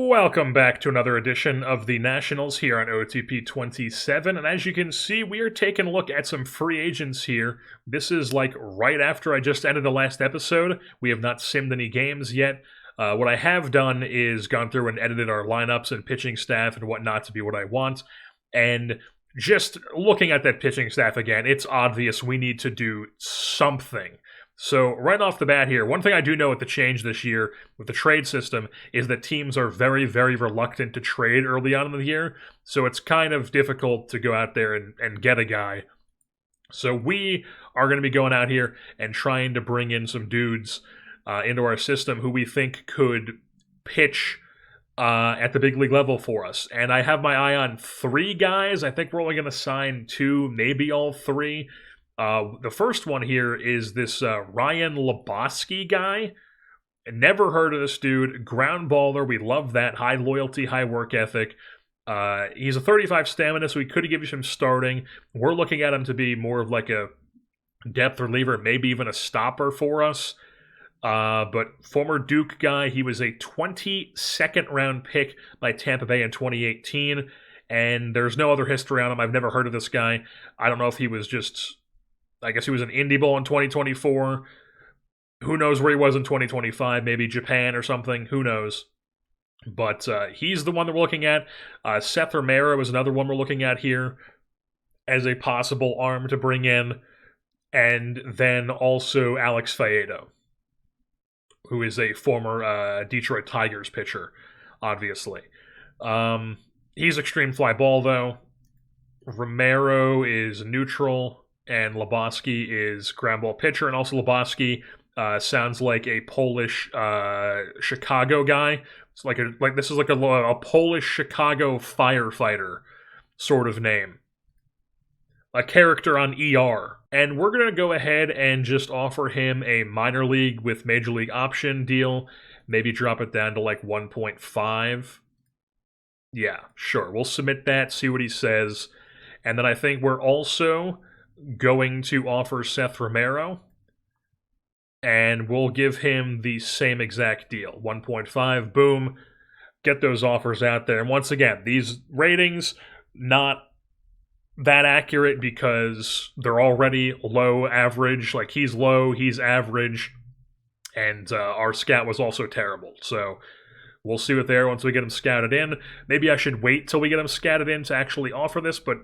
Welcome back to another edition of the Nationals here on OOTP 27, and as you can see, we are taking a look at some free agents here. This is like right after I just ended the last episode. We have not simmed any games yet. What I have done is gone through and edited our lineups and pitching staff and whatnot to be what I want, and just looking at that pitching staff again, it's obvious we need to do something. So right off the bat here, one thing I do know with the change this year with the trade system is that teams are very, very reluctant to trade early on in the year. So it's kind of difficult to go out there and get a guy. So we are going to be going out here and trying to bring in some dudes into our system who we think could pitch at the big league level for us. And I have my eye on 3 guys. I think we're only going to sign 2, maybe all 3. The first one here is this Ryan Lebowski guy. Never heard of this dude. Ground baller. We love that. High loyalty, high work ethic. He's a 35 stamina, so we could give you some starting. We're looking at him to be more of like a depth reliever, maybe even a stopper for us. But former Duke guy, he was a 22nd round pick by Tampa Bay in 2018, and there's no other history on him. I've never heard of this guy. I don't know if he was just... I guess he was an Indie Bowl in 2024. Who knows where he was in 2025? Maybe Japan or something. Who knows? But he's the one that we're looking at. Seth Romero is another one we're looking at here as a possible arm to bring in. And then also Alex Faedo, who is a former Detroit Tigers pitcher, obviously. He's extreme fly ball, though. Romero is neutral. And Lebowski is ground ball pitcher, and also Lebowski sounds like a Polish Chicago guy. It's this is like a Polish Chicago firefighter sort of name, a character on ER. And we're gonna go ahead and just offer him a minor league with major league option deal. Maybe drop it down to like 1.5. Yeah, sure. We'll submit that, see what he says, and then I think we're also going to offer Seth Romero, and we'll give him the same exact deal, 1.5, boom, get those offers out there. And once again, these ratings, not that accurate because they're already low average, like he's low, he's average, and our scout was also terrible, so we'll see what they are once we get them scouted in. Maybe I should wait till we get them scouted in to actually offer this, but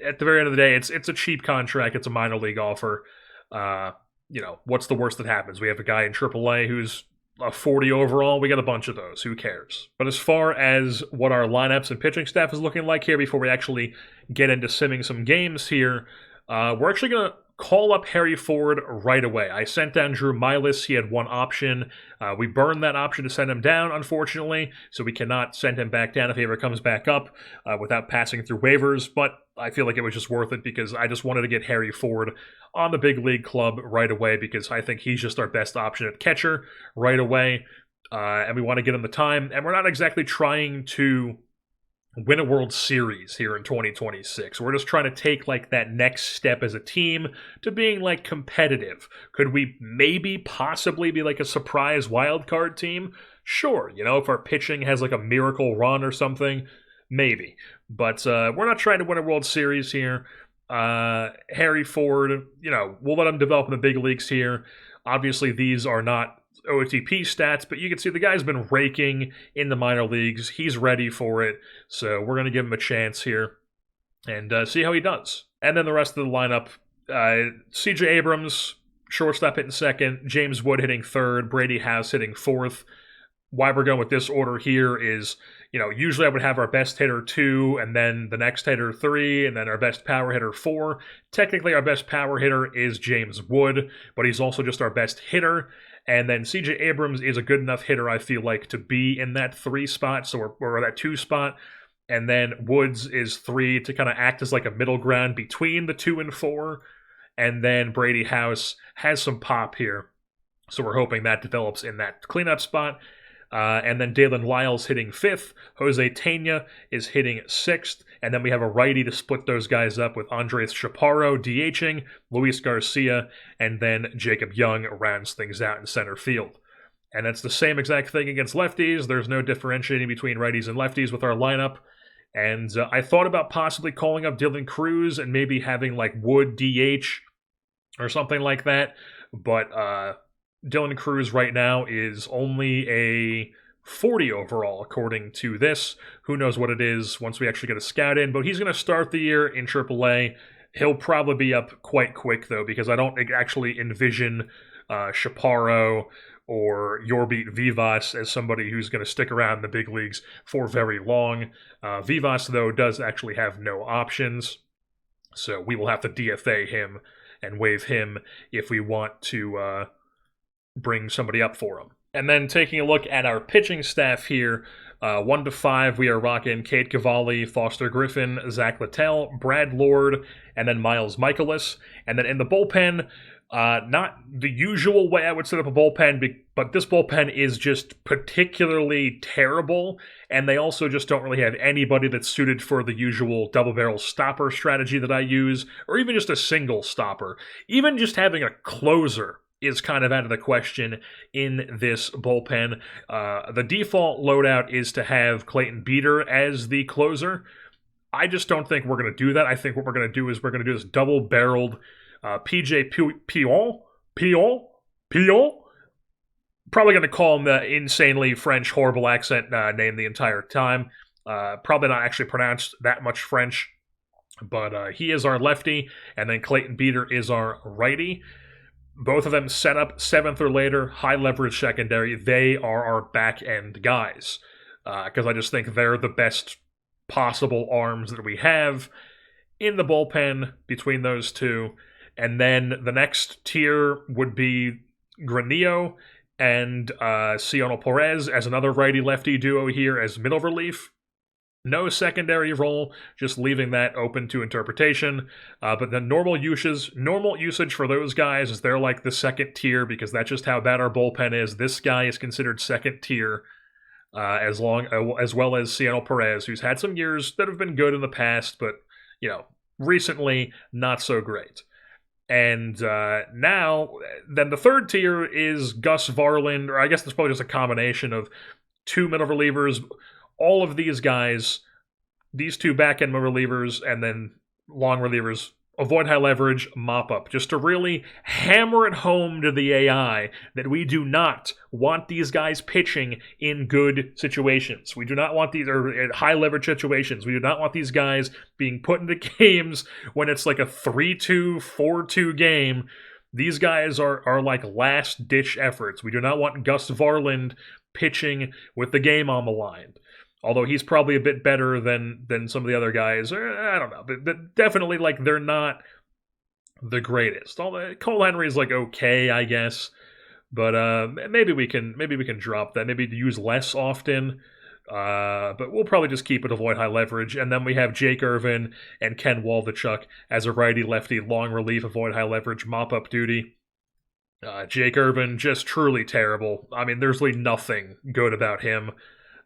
at the very end of the day, it's a cheap contract. It's a minor league offer. What's the worst that happens? We have a guy in AAA who's a 40 overall. We got a bunch of those. Who cares? But as far as what our lineups and pitching staff is looking like here, before we actually get into simming some games here, we're actually going to call up Harry Ford right away. I sent down Drew Milas. He had one option. We burned that option to send him down, unfortunately, so we cannot send him back down if he ever comes back up without passing through waivers, but I feel like it was just worth it because I just wanted to get Harry Ford on the big league club right away because I think he's just our best option at catcher right away, and we want to get him the time, and we're not exactly trying to win a World Series here in 2026. We're just trying to take like that next step as a team to being like competitive. Could we maybe possibly be like a surprise wild card team? Sure, if our pitching has like a miracle run or something, maybe. But we're not trying to win a World Series here. Harry Ford, we'll let him develop in the big leagues here. Obviously, these are not OOTP stats, but you can see the guy's been raking in the minor leagues. He's ready for it, so we're going to give him a chance here and see how he does. And then the rest of the lineup, CJ Abrams, shortstop hitting second, James Wood hitting third, Brady House hitting fourth. Why we're going with this order here is, usually I would have our best hitter 2, and then the next hitter 3, and then our best power hitter 4. Technically, our best power hitter is James Wood, but he's also just our best hitter. And then CJ Abrams is a good enough hitter, I feel like, to be in that 3 spot, so we're that 2 spot. And then Woods is 3 to kind of act as like a middle ground between the 2 and 4. And then Brady House has some pop here, so we're hoping that develops in that cleanup spot. And then Dalen Lyles hitting 5th. Jose Tena is hitting 6th. And then we have a righty to split those guys up with Andres Chaparro DHing, Luis Garcia, and then Jacob Young rounds things out in center field. And that's the same exact thing against lefties. There's no differentiating between righties and lefties with our lineup. And I thought about possibly calling up Dylan Cruz and maybe having like Wood DH or something like that. But Dylan Cruz right now is only a 40 overall, according to this. Who knows what it is once we actually get a scout in. But he's going to start the year in AAA. He'll probably be up quite quick, though, because I don't actually envision Chaparro or Yorbeat Vivas as somebody who's going to stick around in the big leagues for very long. Vivas, though, does actually have no options, so we will have to DFA him and waive him if we want to bring somebody up for him. And then taking a look at our pitching staff here, 1 to 5, we are rocking Cade Cavalli, Foster Griffin, Zach Littell, Brad Lord, and then Miles Michaelis. And then in the bullpen, not the usual way I would set up a bullpen, but this bullpen is just particularly terrible, and they also just don't really have anybody that's suited for the usual double-barrel stopper strategy that I use, or even just a single stopper. Even just having a closer is kind of out of the question in this bullpen. The default loadout is to have Clayton Beeter as the closer. I just don't think we're going to do that. I think what we're going to do is we're going to do this double-barreled PJ Pion? Probably going to call him the insanely French, horrible accent name the entire time. Probably not actually pronounced that much French, but he is our lefty, and then Clayton Beeter is our righty. Both of them set up 7th or later, high leverage secondary. They are our back end guys, because I just think they're the best possible arms that we have in the bullpen between those two. And then the next tier would be Granillo and Cionel Perez as another righty-lefty duo here as middle relief. No secondary role, just leaving that open to interpretation. But the normal usage for those guys is they're like the second tier, because that's just how bad our bullpen is. This guy is considered second tier, as well as Cionel Perez, who's had some years that have been good in the past, but recently not so great. And now, then the third tier is Gus Varland, or I guess it's probably just a combination of 2 middle relievers. All of these guys, these 2 back-end relievers, and then long relievers, avoid high leverage, mop up. Just to really hammer it home to the AI that we do not want these guys pitching in good situations. We do not want these, or in high leverage situations. We do not want these guys being put into games when it's like a 3-2, 4-2 game. These guys are like last-ditch efforts. We do not want Gus Varland pitching with the game on the line. Although he's probably a bit better than some of the other guys. I don't know. But definitely, like, they're not the greatest. Cole Henry's, like, okay, I guess. But maybe we can drop that. Maybe use less often. But we'll probably just keep it, avoid high leverage. And then we have Jake Irvin and Ken Waldachuk as a righty-lefty, long relief, avoid high leverage, mop-up duty. Jake Irvin, just truly terrible. I mean, there's really nothing good about him.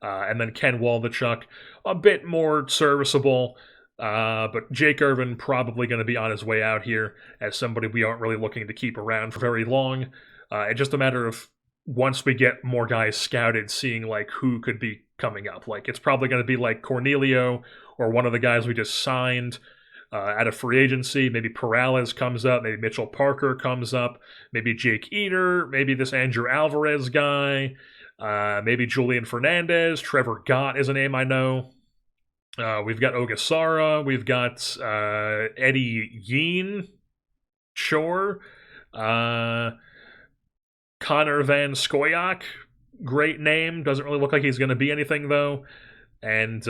And then Ken Waldachuk, a bit more serviceable, but Jake Irvin probably going to be on his way out here as somebody we aren't really looking to keep around for very long. It's just a matter of once we get more guys scouted, seeing like who could be coming up. Like it's probably going to be like Cornelio or one of the guys we just signed out of free agency. Maybe Peralez comes up, maybe Mitchell Parker comes up, maybe Jake Eater, maybe this Andrew Alvarez guy. Maybe Julian Fernandez, Trevor Gott is a name I know. We've got Ogasara, we've got Eddie Yeen, sure. Connor Van Scoyoc, great name. Doesn't really look like he's going to be anything though. And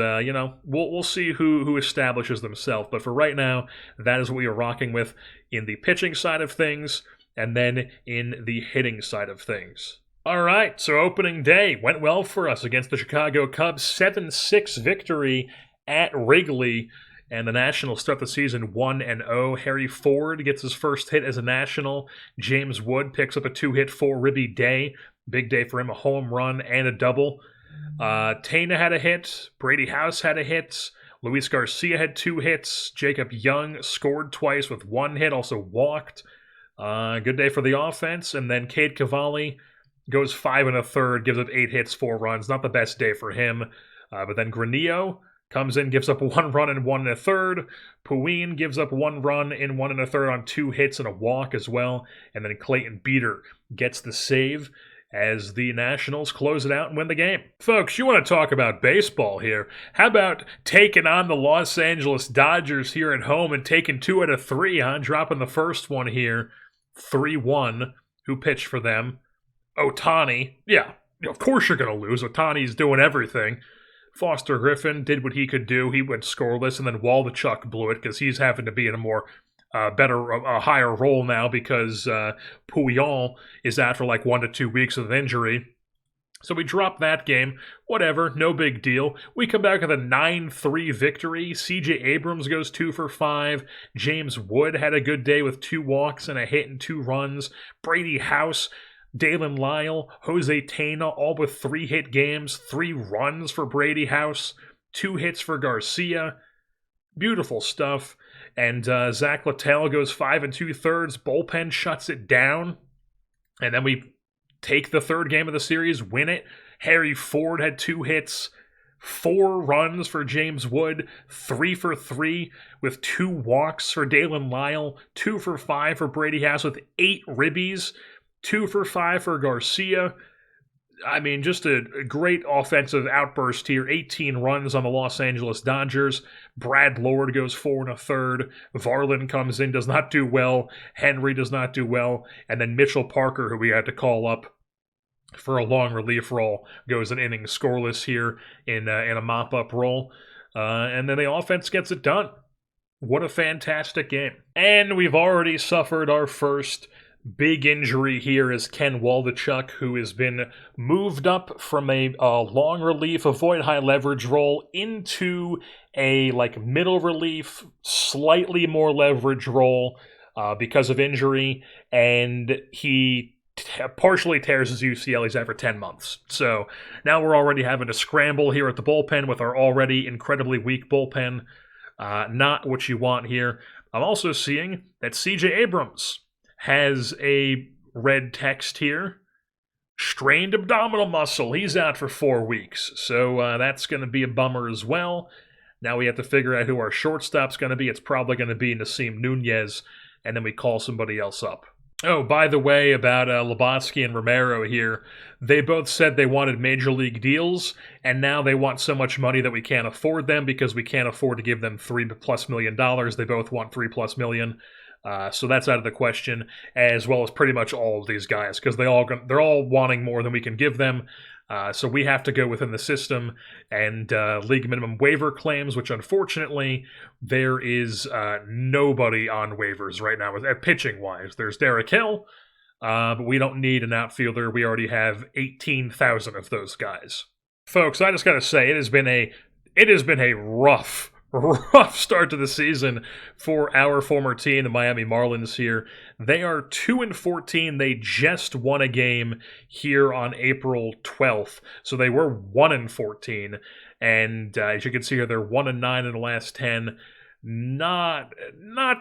we'll see who establishes themselves. But for right now, that is what we are rocking with in the pitching side of things, and then in the hitting side of things. All right, so opening day went well for us against the Chicago Cubs. 7-6 victory at Wrigley, and the Nationals start the season 1-0. Harry Ford gets his first hit as a National. James Wood picks up a 2-hit, 4-ribby day. Big day for him, a home run and a double. Tana had a hit. Brady House had a hit. Luis Garcia had 2 hits. Jacob Young scored twice with 1 hit, also walked. Good day for the offense. And then Cade Cavalli goes 5 1/3, gives up 8 hits, 4 runs. Not the best day for him. But then Granillo comes in, gives up 1 run and 1 1/3. Puin gives up 1 run in 1 1/3 on 2 hits and a walk as well. And then Clayton Beeter gets the save as the Nationals close it out and win the game. Folks, you want to talk about baseball here. How about taking on the Los Angeles Dodgers here at home and taking 2 out of 3, huh? Dropping the first one here, 3-1. Who pitched for them? Ohtani. Yeah, of course you're going to lose. Ohtani's doing everything. Foster Griffin did what he could do. He went scoreless, and then Waldichuk blew it because he's having to be in a more higher role now because Puyol is out for like 1 to 2 weeks with an injury. So we drop that game. Whatever, no big deal. We come back with a 9-3 victory. C.J. Abrams goes 2 for 5. James Wood had a good day with 2 walks and a hit and 2 runs. Brady House, Dalen Lyle, Jose Tena, all with 3-hit games. 3 runs for Brady House. 2 hits for Garcia. Beautiful stuff. And Zach Littell goes 5 2/3. Bullpen shuts it down. And then we take the 3rd game of the series, win it. Harry Ford had 2 hits, 4 runs for James Wood, 3 for 3 with 2 walks for Dalen Lyle, 2 for 5 for Brady House with 8 ribbies, 2 for 5 for Garcia. I mean, just a great offensive outburst here. 18 runs on the Los Angeles Dodgers. Brad Lord goes 4 1/3. Varlin comes in, does not do well. Henry does not do well. And then Mitchell Parker, who we had to call up for a long relief role, goes an inning scoreless here in a mop-up role. And then the offense gets it done. What a fantastic game. And we've already suffered our first big injury here is Ken Waldichuk, who has been moved up from a long relief, avoid high leverage role into a middle relief, slightly more leverage role because of injury, and he partially tears his UCL. He's out for 10 months. So now we're already having to scramble here at the bullpen with our already incredibly weak bullpen. Not what you want here. I'm also seeing that C.J. Abrams has a red text here. Strained abdominal muscle. He's out for 4 weeks. So that's going to be a bummer as well. Now we have to figure out who our shortstop's going to be. It's probably going to be Nasim Nunez, and then we call somebody else up. Oh, by the way, about Lobotsky and Romero here, they both said they wanted major league deals, and now they want so much money that we can't afford them because we can't afford to give them $3+ million. They both want $3+ million. So that's out of the question, as well as pretty much all of these guys, because they're all wanting more than we can give them. So we have to go within the system and league minimum waiver claims, which unfortunately there is nobody on waivers right now pitching wise. There's Derek Hill, but we don't need an outfielder. We already have 18,000 of those guys. Folks, I just got to say it has been a rough start to the season for our former team, the Miami Marlins here. They are 2-14. They just won a game here on April 12th. So they were 1-14. And as you can see here, they're 1-9 in the last 10. Not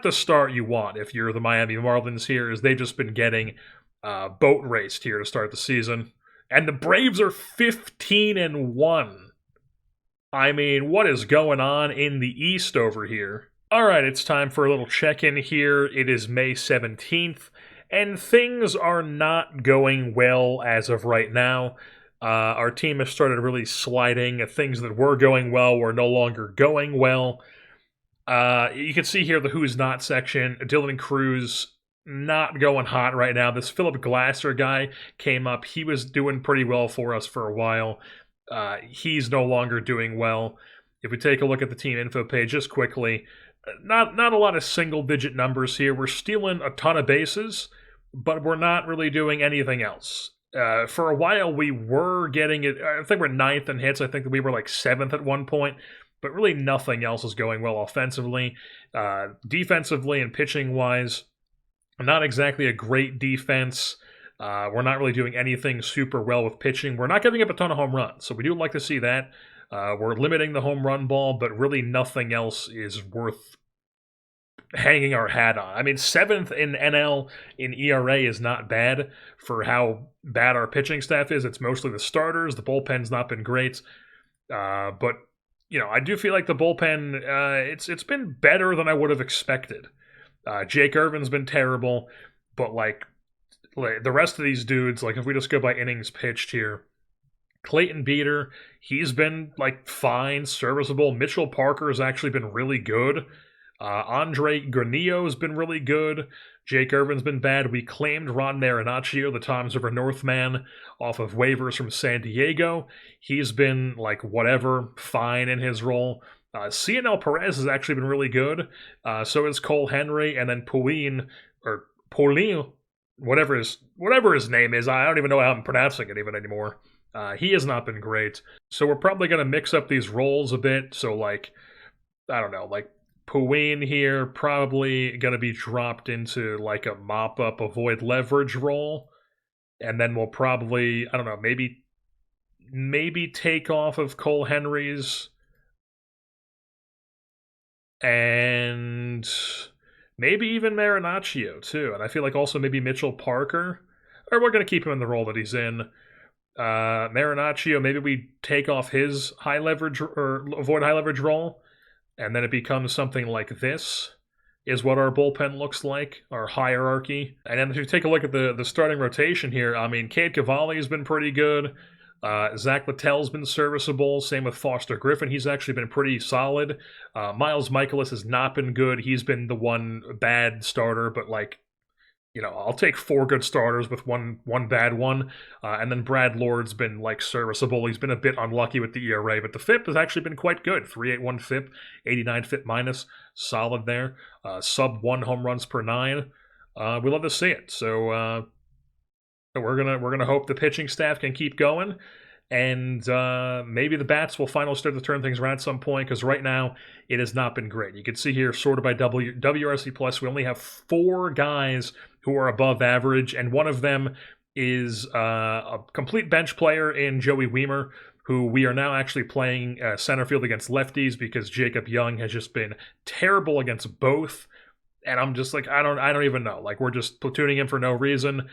the start you want if you're the Miami Marlins here, as they've just been getting boat raced here to start the season. And the Braves are 15-1. I mean, what is going on in the East over here? All right, it's time for a little check-in here. It is May 17th, and things are not going well as of right now. Our team has started really sliding. Things that were going well were no longer going well. You can see here the Who's Not section. Dylan Cruz not going hot right now. This Philip Glasser guy came up. He was doing pretty well for us for a while. He's no longer doing well. If we take a look at the team info page just quickly, not a lot of single-digit numbers here. We're stealing a ton of bases, but we're not really doing anything else. For a while, we were getting it. I think we're 9th in hits. I think that we were like 7th at one point, but really nothing else is going well offensively. Defensively and pitching-wise, not exactly a great defense. We're not really doing anything super well with pitching. We're not giving up a ton of home runs, so we do like to see that. We're limiting the home run ball, but really nothing else is worth hanging our hat on. I mean, 7th in NL in ERA is not bad for how bad our pitching staff is. It's mostly the starters. The bullpen's not been great. But, I do feel like the bullpen, it's been better than I would have expected. Jake Irvin's been terrible, but, like, the rest of these dudes, like, if we just go by innings pitched here, Clayton Beater, he's been, like, fine, serviceable. Mitchell Parker has actually been really good. Andre Granillo's been really good. Jake Irvin's been bad. We claimed Ron Marinaccio, the Toms River Northman, off of waivers from San Diego. He's been, like, whatever, fine in his role. Cionel Perez has actually been really good. So is Cole Henry, and then Paulin, whatever his name is. I don't even know how I'm pronouncing it even anymore. He has not been great. So we're probably going to mix up these roles a bit. So, like, I don't know, like, Puwin here probably going to be dropped into, like, a mop-up avoid leverage role. And then we'll probably, I don't know, maybe take off of Cole Henry's and maybe even Marinaccio, too. And I feel like also maybe Mitchell Parker. Or we're going to keep him in the role that he's in. Marinaccio, maybe we take off his high leverage or avoid high leverage role. And then it becomes something like this, is what our bullpen looks like, our hierarchy. And then if you take a look at the starting rotation here, I mean, Cade Cavalli has been pretty good. Zach Littell's been serviceable. Same with Foster Griffin. He's actually been pretty solid. Miles Michaelis has not been good. He's been the one bad starter, but, like, I'll take 4 good starters with one bad one. And then Brad Lord's been, like, serviceable. He's been a bit unlucky with the ERA, but the FIP has actually been quite good. 3.81 FIP, 89 FIP minus, solid there. Sub 1 home runs per 9. We love to see it. So we're gonna hope the pitching staff can keep going. And maybe the bats will finally start to turn things around at some point, because right now it has not been great. You can see here, sorted by WRC+, we only have 4 guys who are above average, and one of them is a complete bench player in Joey Weimer, who we are now actually playing center field against lefties because Jacob Young has just been terrible against both. And I'm just like, I don't even know. Like, we're just platooning him for no reason.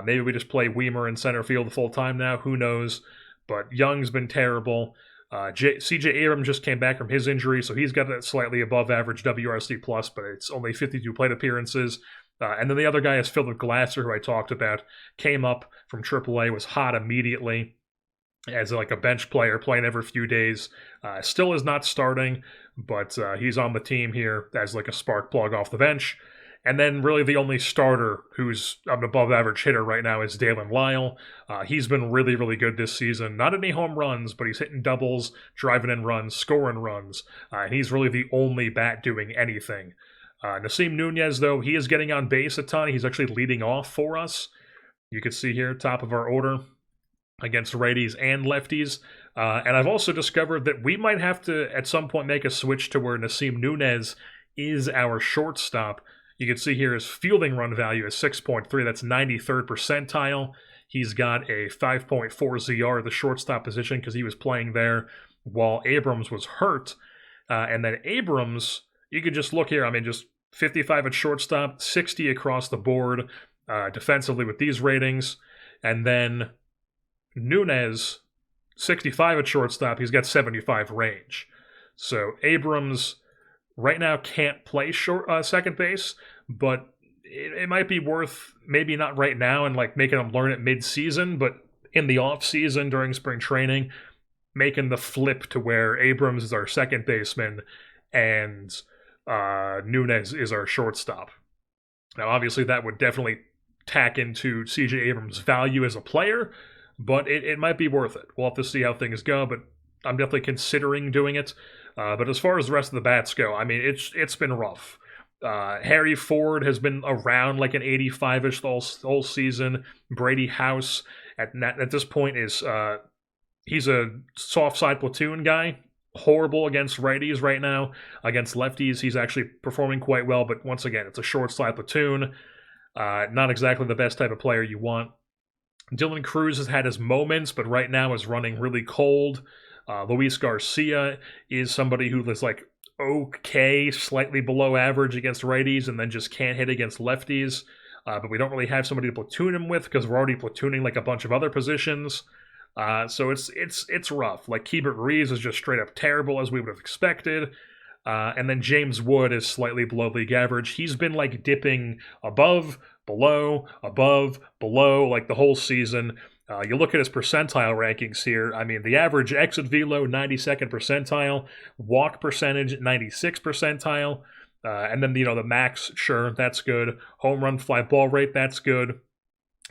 Maybe we just play Weimer in center field the full time now. Who knows? But Young's been terrible. CJ Abrams just came back from his injury, so he's got that slightly above average WRC+, but it's only 52 plate appearances. And then the other guy is Philip Glasser, who I talked about, came up from AAA, was hot immediately as like a bench player, playing every few days. Still is not starting, but he's on the team here as like a spark plug off the bench. And then really the only starter who's an above-average hitter right now is Dalen Lyle. He's been really, really good this season. Not any home runs, but he's hitting doubles, driving in runs, scoring runs. And he's really the only bat doing anything. Nasim Nunez, though, he is getting on base a ton. He's actually leading off for us. You can see here, top of our order against righties and lefties. And I've also discovered that we might have to, at some point, make a switch to where Nasim Nunez is our shortstop. You can see here his fielding run value is 6.3. That's 93rd percentile. He's got a 5.4 ZR at the shortstop position because he was playing there while Abrams was hurt. And then Abrams, you could just look here. I mean, just 55 at shortstop, 60 across the board defensively with these ratings. And then Nunez, 65 at shortstop. He's got 75 range. So Abrams right now can't play second base, but it might be worth, maybe not right now and like making him learn it mid-season, but in the off-season during spring training, making the flip to where Abrams is our second baseman and Nunez is our shortstop. Now, obviously, that would definitely tack into C.J. Abrams' value as a player, but it might be worth it. We'll have to see how things go, but I'm definitely considering doing it. But as far as the rest of the bats go, I mean, it's been rough. Harry Ford has been around like an 85-ish the whole season. Brady House at this point is he's a soft side platoon guy. Horrible against righties right now. Against lefties, he's actually performing quite well. But once again, it's a short side platoon. Not exactly the best type of player you want. Dylan Cruz has had his moments, but right now is running really cold. Luis Garcia is somebody who is like okay, slightly below average against righties, and then just can't hit against lefties. But we don't really have somebody to platoon him with because we're already platooning like a bunch of other positions. So it's rough. Like Keibert Ruiz is just straight up terrible as we would have expected. And then James Wood is slightly below league average. He's been like dipping above, below, like the whole season. You look at his percentile rankings here. I mean, the average exit velo, 92nd percentile, walk percentage, 96th percentile. And then, the max, sure, that's good. Home run fly ball rate, that's good.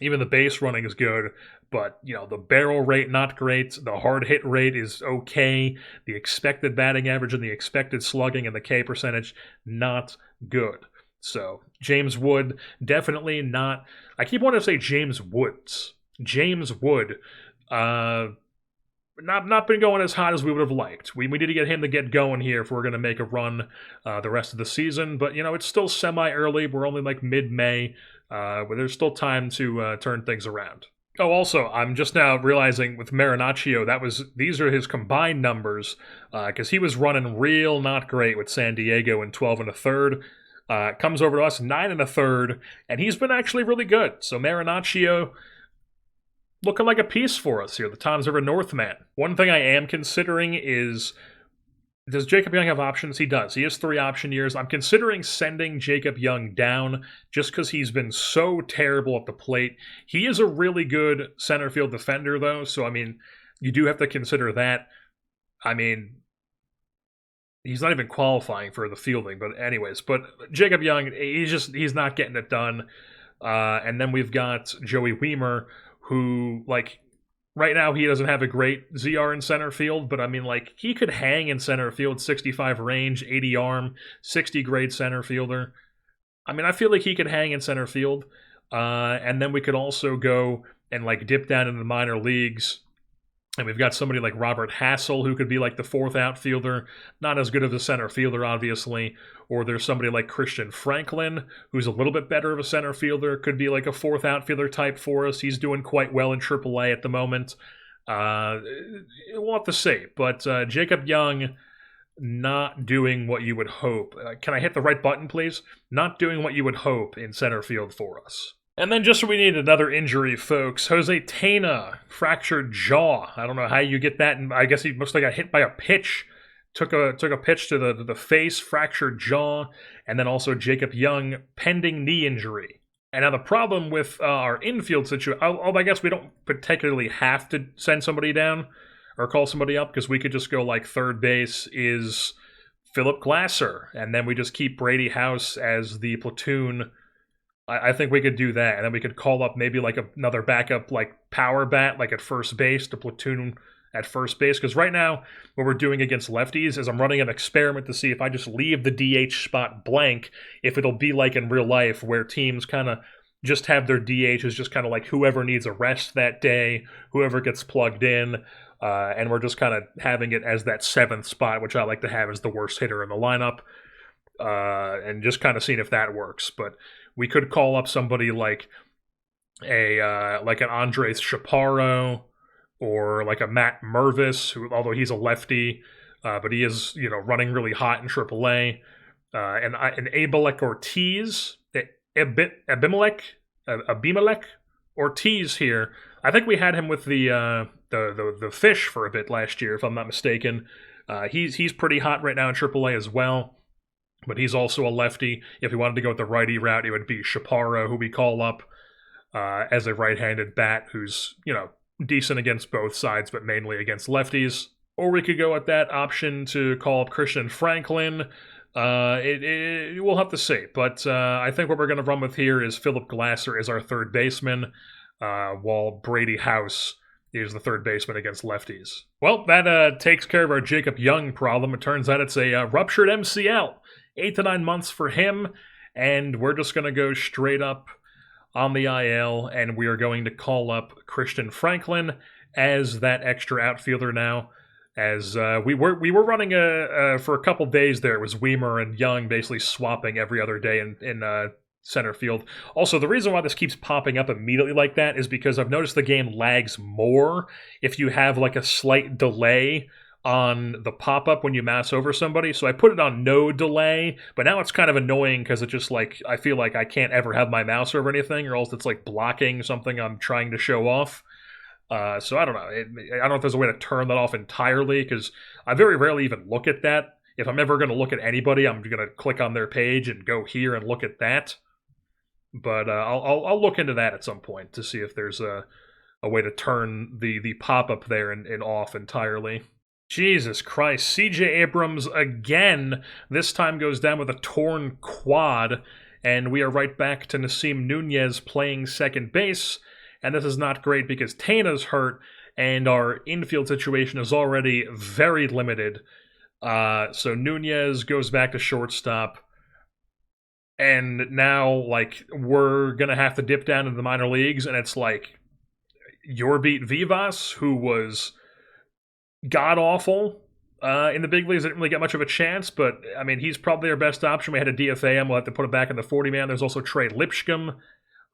Even the base running is good. But, the barrel rate, not great. The hard hit rate is okay. The expected batting average and the expected slugging and the K percentage, not good. So, James Wood, definitely not. I keep wanting to say James Woods. James Wood, not been going as hot as we would have liked. We need to get him to get going here if we're going to make a run the rest of the season. But, it's still semi-early. We're only like mid-May. But there's still time to turn things around. Oh, also, I'm just now realizing with Marinaccio, these are his combined numbers, because he was running real not great with San Diego in 12 1/3. Comes over to us 9 1/3, and he's been actually really good. So Marinaccio looking like a piece for us here, the Toms River Northman. One thing I am considering is, does Jacob Young have options? He does. He has 3 option years. I'm considering sending Jacob Young down just because he's been so terrible at the plate. He is a really good center field defender, though, so, I mean, you do have to consider that. I mean, he's not even qualifying for the fielding, but anyways. But Jacob Young, he's not getting it done. And then we've got Joey Wiemer, who, like, right now he doesn't have a great ZR in center field, but I mean, like, he could hang in center field, 65 range, 80 arm, 60 grade center fielder. I mean, I feel like he could hang in center field. And then we could also go and, like, dip down into the minor leagues. And we've got somebody like Robert Hassel, who could be like the 4th outfielder, not as good of a center fielder, obviously. Or there's somebody like Christian Franklin, who's a little bit better of a center fielder, could be like a 4th outfielder type for us. He's doing quite well in AAA at the moment. We'll have to see. But Jacob Young, not doing what you would hope. Can I hit the right button, please? Not doing what you would hope in center field for us. And then just so we need another injury, folks, Jose Tena, fractured jaw. I don't know how you get that. And I guess he must have got hit by a pitch. Took a pitch to the face, fractured jaw, and then also Jacob Young, pending knee injury. And now the problem with our infield situation, I guess we don't particularly have to send somebody down or call somebody up, because we could just go like third base is Philip Glasser, and then we just keep Brady House as the platoon. I think we could do that, and then we could call up maybe like another backup, like power bat, like at first base, to platoon at first base. Because right now, what we're doing against lefties is I'm running an experiment to see if I just leave the DH spot blank, if it'll be like in real life, where teams kind of just have their DH as just kind of like whoever needs a rest that day, whoever gets plugged in, and we're just kind of having it as that 7th spot, which I like to have as the worst hitter in the lineup, and just kind of seeing if that works. But we could call up somebody like an Andres Chaparro, or like a Matt Mervis, who, although he's a lefty, but he is, running really hot in AAA. And Abimelec Ortiz, Abimelec Ortiz here. I think we had him with the Fish for a bit last year, if I'm not mistaken. He's pretty hot right now in AAA as well. But he's also a lefty. If we wanted to go with the righty route, it would be Chaparro, who we call up as a right-handed bat who's, decent against both sides, but mainly against lefties. Or we could go with that option to call up Christian Franklin. We'll have to see. But I think what we're going to run with here is Philip Glasser as our third baseman, while Brady House is the third baseman against lefties. Well, that takes care of our Jacob Young problem. It turns out it's a ruptured MCL. 8 to 9 months for him, and we're just going to go straight up on the IL, and we are going to call up Christian Franklin as that extra outfielder now. As we were running for a couple days there, it was Wiemer and Young basically swapping every other day in center field. Also, the reason why this keeps popping up immediately like that is because I've noticed the game lags more if you have like a slight delay on the pop-up when you mouse over somebody, so I put it on no delay, but now it's kind of annoying because it just, like, I feel like I can't ever have my mouse over anything, or else it's, like, blocking something I'm trying to show off. So I don't know. I don't know if there's a way to turn that off entirely, because I very rarely even look at that. If I'm ever going to look at anybody, I'm going to click on their page and go here and look at that. But I'll look into that at some point to see if there's a way to turn the pop-up there and off entirely. Jesus Christ, C.J. Abrams again, this time goes down with a torn quad, and we are right back to Nasim Nunez playing second base, and this is not great because Tana's hurt, and our infield situation is already very limited. So Nunez goes back to shortstop, and now, like, we're gonna have to dip down into the minor leagues, and it's like, Yorbeat Vivas, who was god-awful in the big leagues, didn't really get much of a chance, but, I mean, he's probably our best option. We had a DFA him. We'll have to put him back in the 40-man. There's also Trey Lipscomb,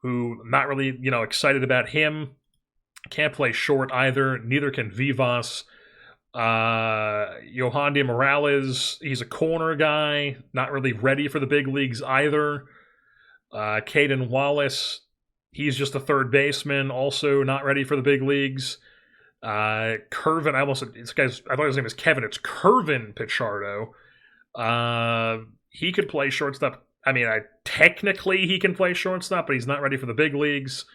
who, not really, excited about him. Can't play short either. Neither can Vivas. Yohandy Morales, he's a corner guy. Not really ready for the big leagues either. Caden Wallace, he's just a third baseman, also not ready for the big leagues. Curvin, I thought his name was Kevin. It's Curvin Pichardo. He could play shortstop. I mean, technically he can play shortstop, but he's not ready for the big leagues.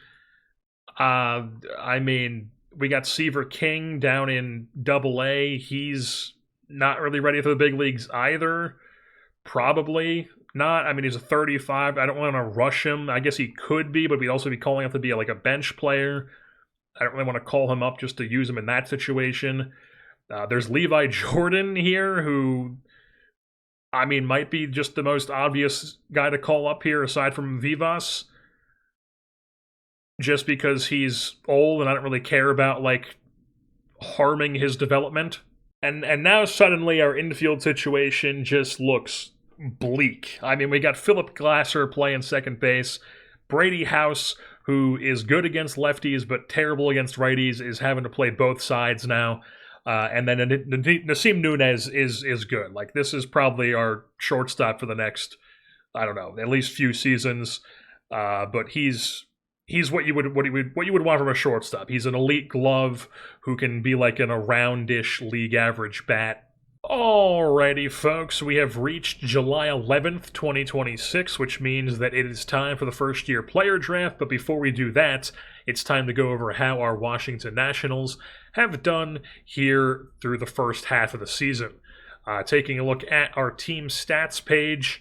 I mean, we got Seaver King down in Double-A. He's not really ready for the big leagues either. Probably not. I mean, he's a 35. I don't want to rush him. I guess he could be, but we'd also be calling him to be like a bench player. I don't really want to call him up just to use him in that situation. There's Levi Jordan here, who, I mean, might be just the most obvious guy to call up here aside from Vivas. Just because he's old and I don't really care about, like, harming his development. And now suddenly our infield situation just looks bleak. I mean, we got Philip Glasser playing second base. Brady House, who is good against lefties but terrible against righties, is having to play both sides now. And then Nasim Nunez is good. Like, this is probably our shortstop for the next, I don't know, at least few seasons. But he's what you would want from a shortstop. He's an elite glove who can be like an around-ish league average bat. Alrighty, folks, we have reached July 11th, 2026, which means that it is time for the first-year player draft, but before we do that, it's time to go over how our Washington Nationals have done here through the first half of the season. Taking a look at our team stats page,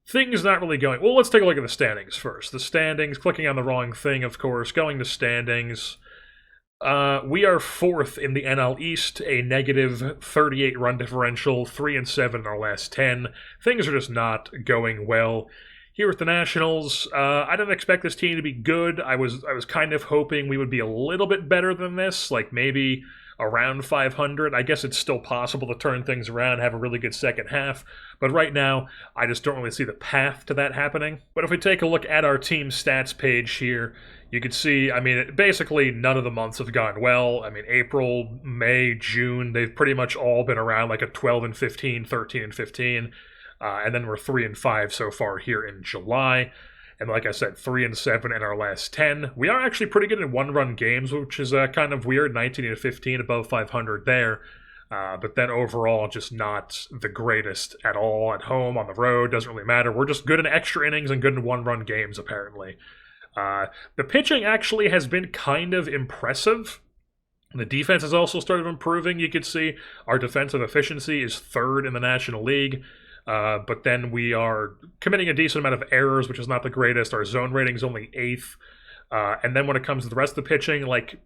things not really going... Well, let's take a look at the standings first. The standings, clicking on the wrong thing, of course, going to standings... we are fourth in the NL East, a negative 38 run differential, 3-7 in our last 10. Things are just not going well here with the Nationals. I didn't expect this team to be good. I was kind of hoping we would be a little bit better than this, like maybe around 500. I guess it's still possible to turn things around, have a really good second half, but right now I just don't really see the path to that happening. But if we take a look at our team stats page here, you can see, I mean, basically none of the months have gone well. I mean, April, May, June, they've pretty much all been around like a 12-15, 13-15, and then we're 3-5 so far here in July. And like I said, 3-7 in our last 10. We are actually pretty good in one-run games, which is kind of weird. 19-15, above 500 there. But then overall, just not the greatest at all. At home, on the road, doesn't really matter. We're just good in extra innings and good in one-run games, apparently. The pitching actually has been kind of impressive. The defense has also started improving. You could see our defensive efficiency is third in the National League. But then we are committing a decent amount of errors, which is not the greatest. Our zone rating is only 8th. And then when it comes to the rest of the pitching, like,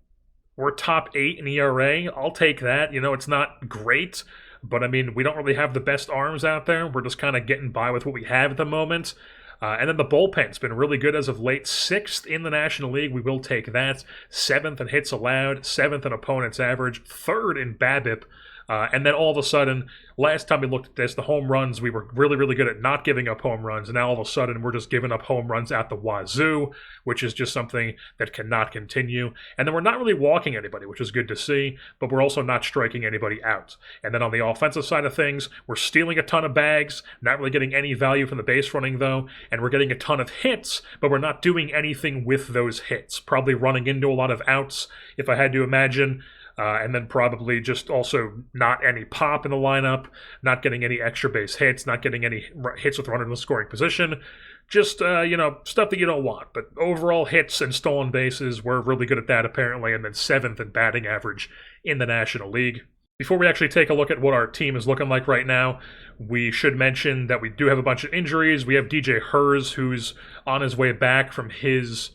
we're top 8 in ERA. I'll take that. You know, it's not great, but I mean, we don't really have the best arms out there. We're just kind of getting by with what we have at the moment. And then the bullpen's been really good as of late. 6th in the National League. We will take that. 7th in hits allowed. 7th in opponents average. 3rd in BABIP. And then all of a sudden, last time we looked at this, the home runs, we were really, really good at not giving up home runs. And now all of a sudden, we're just giving up home runs at the wazoo, which is just something that cannot continue. And then we're not really walking anybody, which is good to see, but we're also not striking anybody out. And then on the offensive side of things, we're stealing a ton of bags, not really getting any value from the base running, though, and we're getting a ton of hits, but we're not doing anything with those hits. Probably running into a lot of outs, if I had to imagine. And then probably just also not any pop in the lineup, not getting any extra base hits, not getting any hits with runner in the scoring position. Just, stuff that you don't want. But overall hits and stolen bases, we're really good at that apparently, and then 7th in batting average in the National League. Before we actually take a look at what our team is looking like right now, we should mention that we do have a bunch of injuries. We have DJ Hers, who's on his way back from his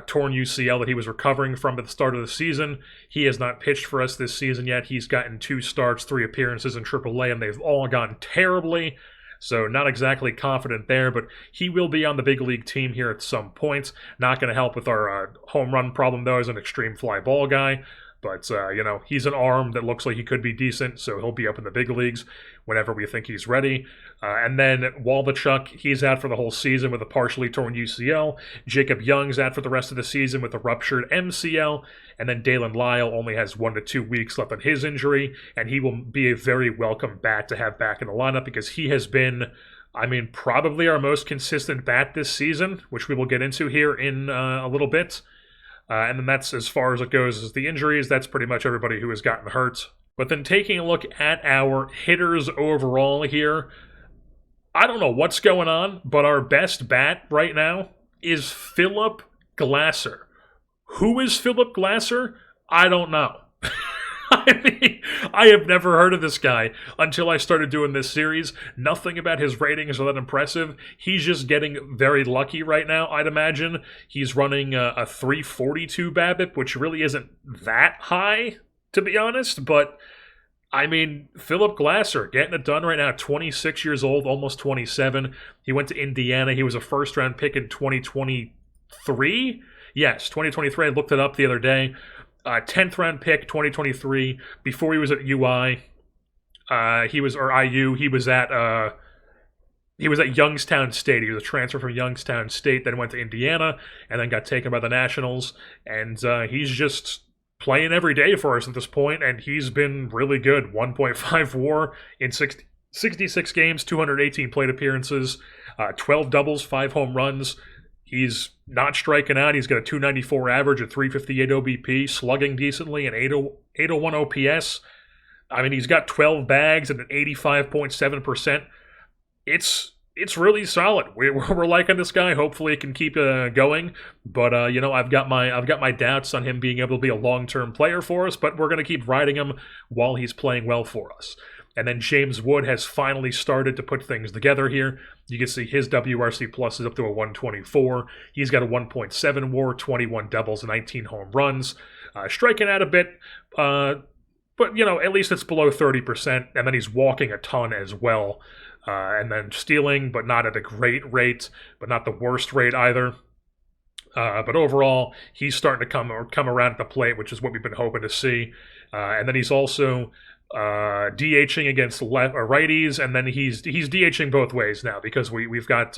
torn UCL that he was recovering from at the start of the season. He has not pitched for us this season yet. He's gotten 2 starts, 3 appearances in AAA, and they've all gone terribly. So not exactly confident there, but he will be on the big league team here at some point. Not going to help with our home run problem, though, as an extreme fly ball guy. But, he's an arm that looks like he could be decent, so he'll be up in the big leagues whenever we think he's ready. And then Waldichuk, he's out for the whole season with a partially torn UCL. Jacob Young's out for the rest of the season with a ruptured MCL. And then Dalen Lyle only has 1 to 2 weeks left on his injury, and he will be a very welcome bat to have back in the lineup because he has been, probably our most consistent bat this season, which we will get into here in a little bit. And then that's as far as it goes as the injuries. That's pretty much everybody who has gotten hurt. But then taking a look at our hitters overall here, I don't know what's going on, but our best bat right now is Philip Glasser. Who is Philip Glasser? I don't know. I have never heard of this guy until I started doing this series. Nothing about his ratings are that impressive. He's just getting very lucky right now, I'd imagine. He's running a 342 BABIP, which really isn't that high, to be honest. But, Philip Glasser getting it done right now, 26 years old, almost 27. He went to Indiana. He was a first-round pick in 2023. Yes, 2023. I looked it up the other day. 10th round pick, 2023. Before he was at IU. He was at Youngstown State. He was a transfer from Youngstown State, then went to Indiana, and then got taken by the Nationals. And he's just playing every day for us at this point, and he's been really good. 1.5 WAR in 66 games, 218 plate appearances, 12 doubles, 5 home runs. He's not striking out. He's got a 294 average, a 358 OBP, slugging decently, an 801 OPS. He's got 12 bags and an 85.7%. It's really solid. We're liking this guy. Hopefully, it can keep going. But I've got my doubts on him being able to be a long-term player for us. But we're going to keep riding him while he's playing well for us. And then James Wood has finally started to put things together here. You can see his WRC plus is up to a 124. He's got a 1.7 WAR, 21 doubles, 19 home runs. Striking out a bit, but at least it's below 30%. And then he's walking a ton as well. And then stealing, but not at a great rate, but not the worst rate either. But overall, he's starting to come around at the plate, which is what we've been hoping to see. And then he's also DHing against righties, and then he's DHing both ways now because we've got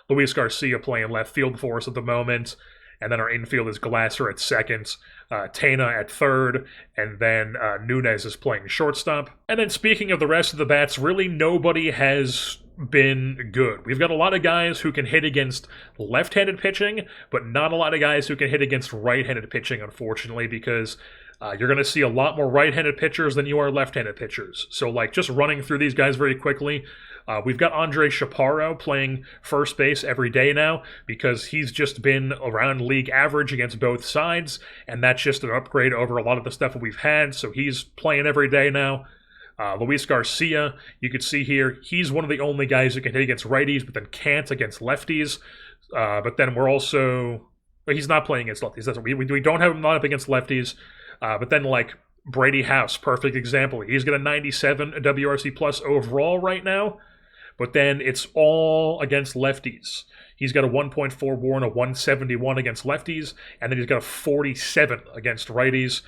Luis Garcia playing left field for us at the moment, and then our infield is Glasser at second, Tena at third, and then Nunez is playing shortstop. And then speaking of the rest of the bats, really nobody has been good. We've got a lot of guys who can hit against left-handed pitching, but not a lot of guys who can hit against right-handed pitching, unfortunately, because you're going to see a lot more right-handed pitchers than you are left-handed pitchers. So, just running through these guys very quickly, we've got Andre Chaparro playing first base every day now because he's just been around league average against both sides, and that's just an upgrade over a lot of the stuff that we've had, so he's playing every day now. Luis Garcia, you can see here, he's one of the only guys who can hit against righties, but then can't against lefties. But then we're also... he's not playing against lefties. We don't have him lined up against lefties. But then, Brady House, perfect example. He's got a 97 WRC plus overall right now, but then it's all against lefties. He's got a 1.4 WAR and a 171 against lefties, and then he's got a 47 against righties.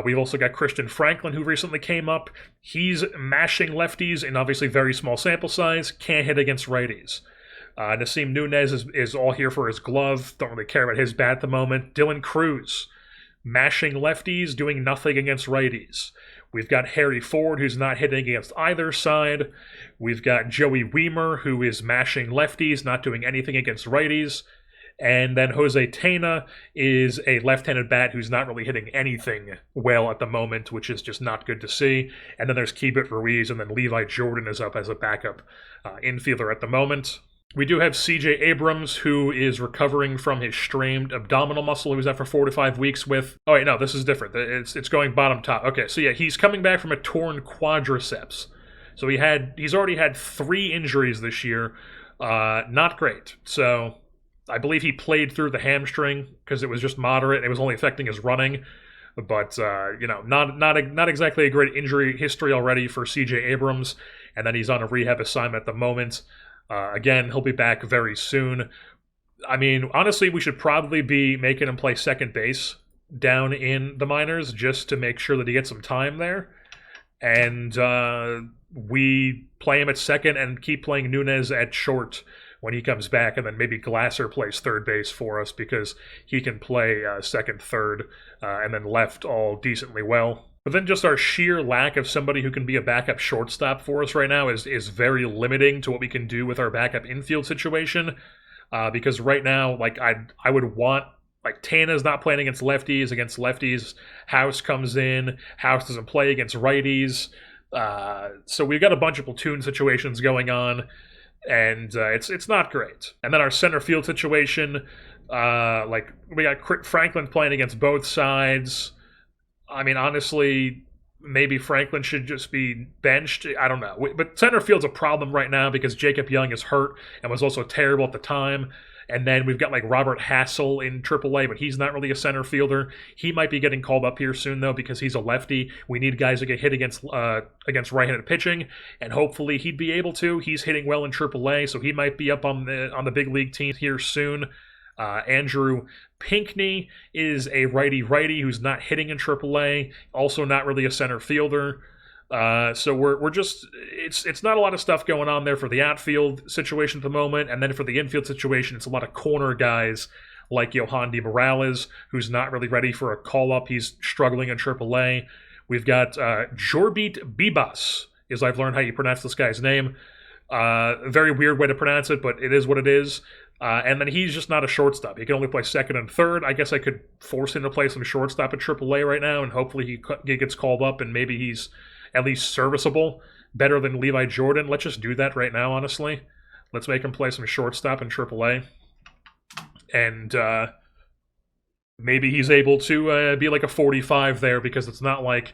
We've also got Christian Franklin, who recently came up. He's mashing lefties in obviously very small sample size, can't hit against righties. Nasim Nunez is all here for his glove, don't really care about his bat at the moment. Dylan Cruz, mashing lefties, doing nothing against righties. We've got Harry Ford, who's not hitting against either side. We've got Joey Weimer, who is mashing lefties, not doing anything against righties. And then Jose Tena is a left-handed bat who's not really hitting anything well at the moment, which is just not good to see. And then there's Keibert Ruiz, and then Levi Jordan is up as a backup infielder at the moment. We do have CJ Abrams, who is recovering from his strained abdominal muscle he was out for 4 to 5 weeks with. Oh, wait, no, this is different. It's going bottom top. Okay, so yeah, he's coming back from a torn quadriceps. So he's already had 3 injuries this year. Not great. So I believe he played through the hamstring because it was just moderate. It was only affecting his running. But, not exactly a great injury history already for CJ Abrams. And then he's on a rehab assignment at the moment. Again, he'll be back very soon. I mean, honestly, we should probably be making him play second base down in the minors just to make sure that he gets some time there. And we play him at second and keep playing Nunez at short when he comes back, and then maybe Glasser plays third base for us because he can play second, third, and then left all decently well. But then just our sheer lack of somebody who can be a backup shortstop for us right now is very limiting to what we can do with our backup infield situation. Because right now, like I would want, like, Tana's not playing against lefties. House comes in. House doesn't play against righties. So we've got a bunch of platoon situations going on, and it's not great. And then our center field situation, like we got Franklin playing against both sides. I mean, honestly, maybe Franklin should just be benched. I don't know. But center field's a problem right now because Jacob Young is hurt and was also terrible at the time. And then we've got like Robert Hassel in AAA, but he's not really a center fielder. He might be getting called up here soon, though, because he's a lefty. We need guys to get hit against right-handed pitching, and hopefully he'd be able to. He's hitting well in AAA, so he might be up on the big league team here soon. Andrew Pinkney is a righty-righty who's not hitting in AAA, also not really a center fielder. So we're just, it's not a lot of stuff going on there for the outfield situation at the moment, and then for the infield situation, it's a lot of corner guys like Yohandy Morales, who's not really ready for a call-up. He's struggling in AAA. We've got Jorbit Bibas, as I've learned how you pronounce this guy's name. Very weird way to pronounce it, but it is what it is. And then he's just not a shortstop. He can only play second and third. I guess I could force him to play some shortstop at AAA right now, and hopefully he gets called up, and maybe he's at least serviceable, better than Levi Jordan. Let's just do that right now, honestly. Let's make him play some shortstop in AAA. And maybe he's able to be like a 45 there, because it's not like,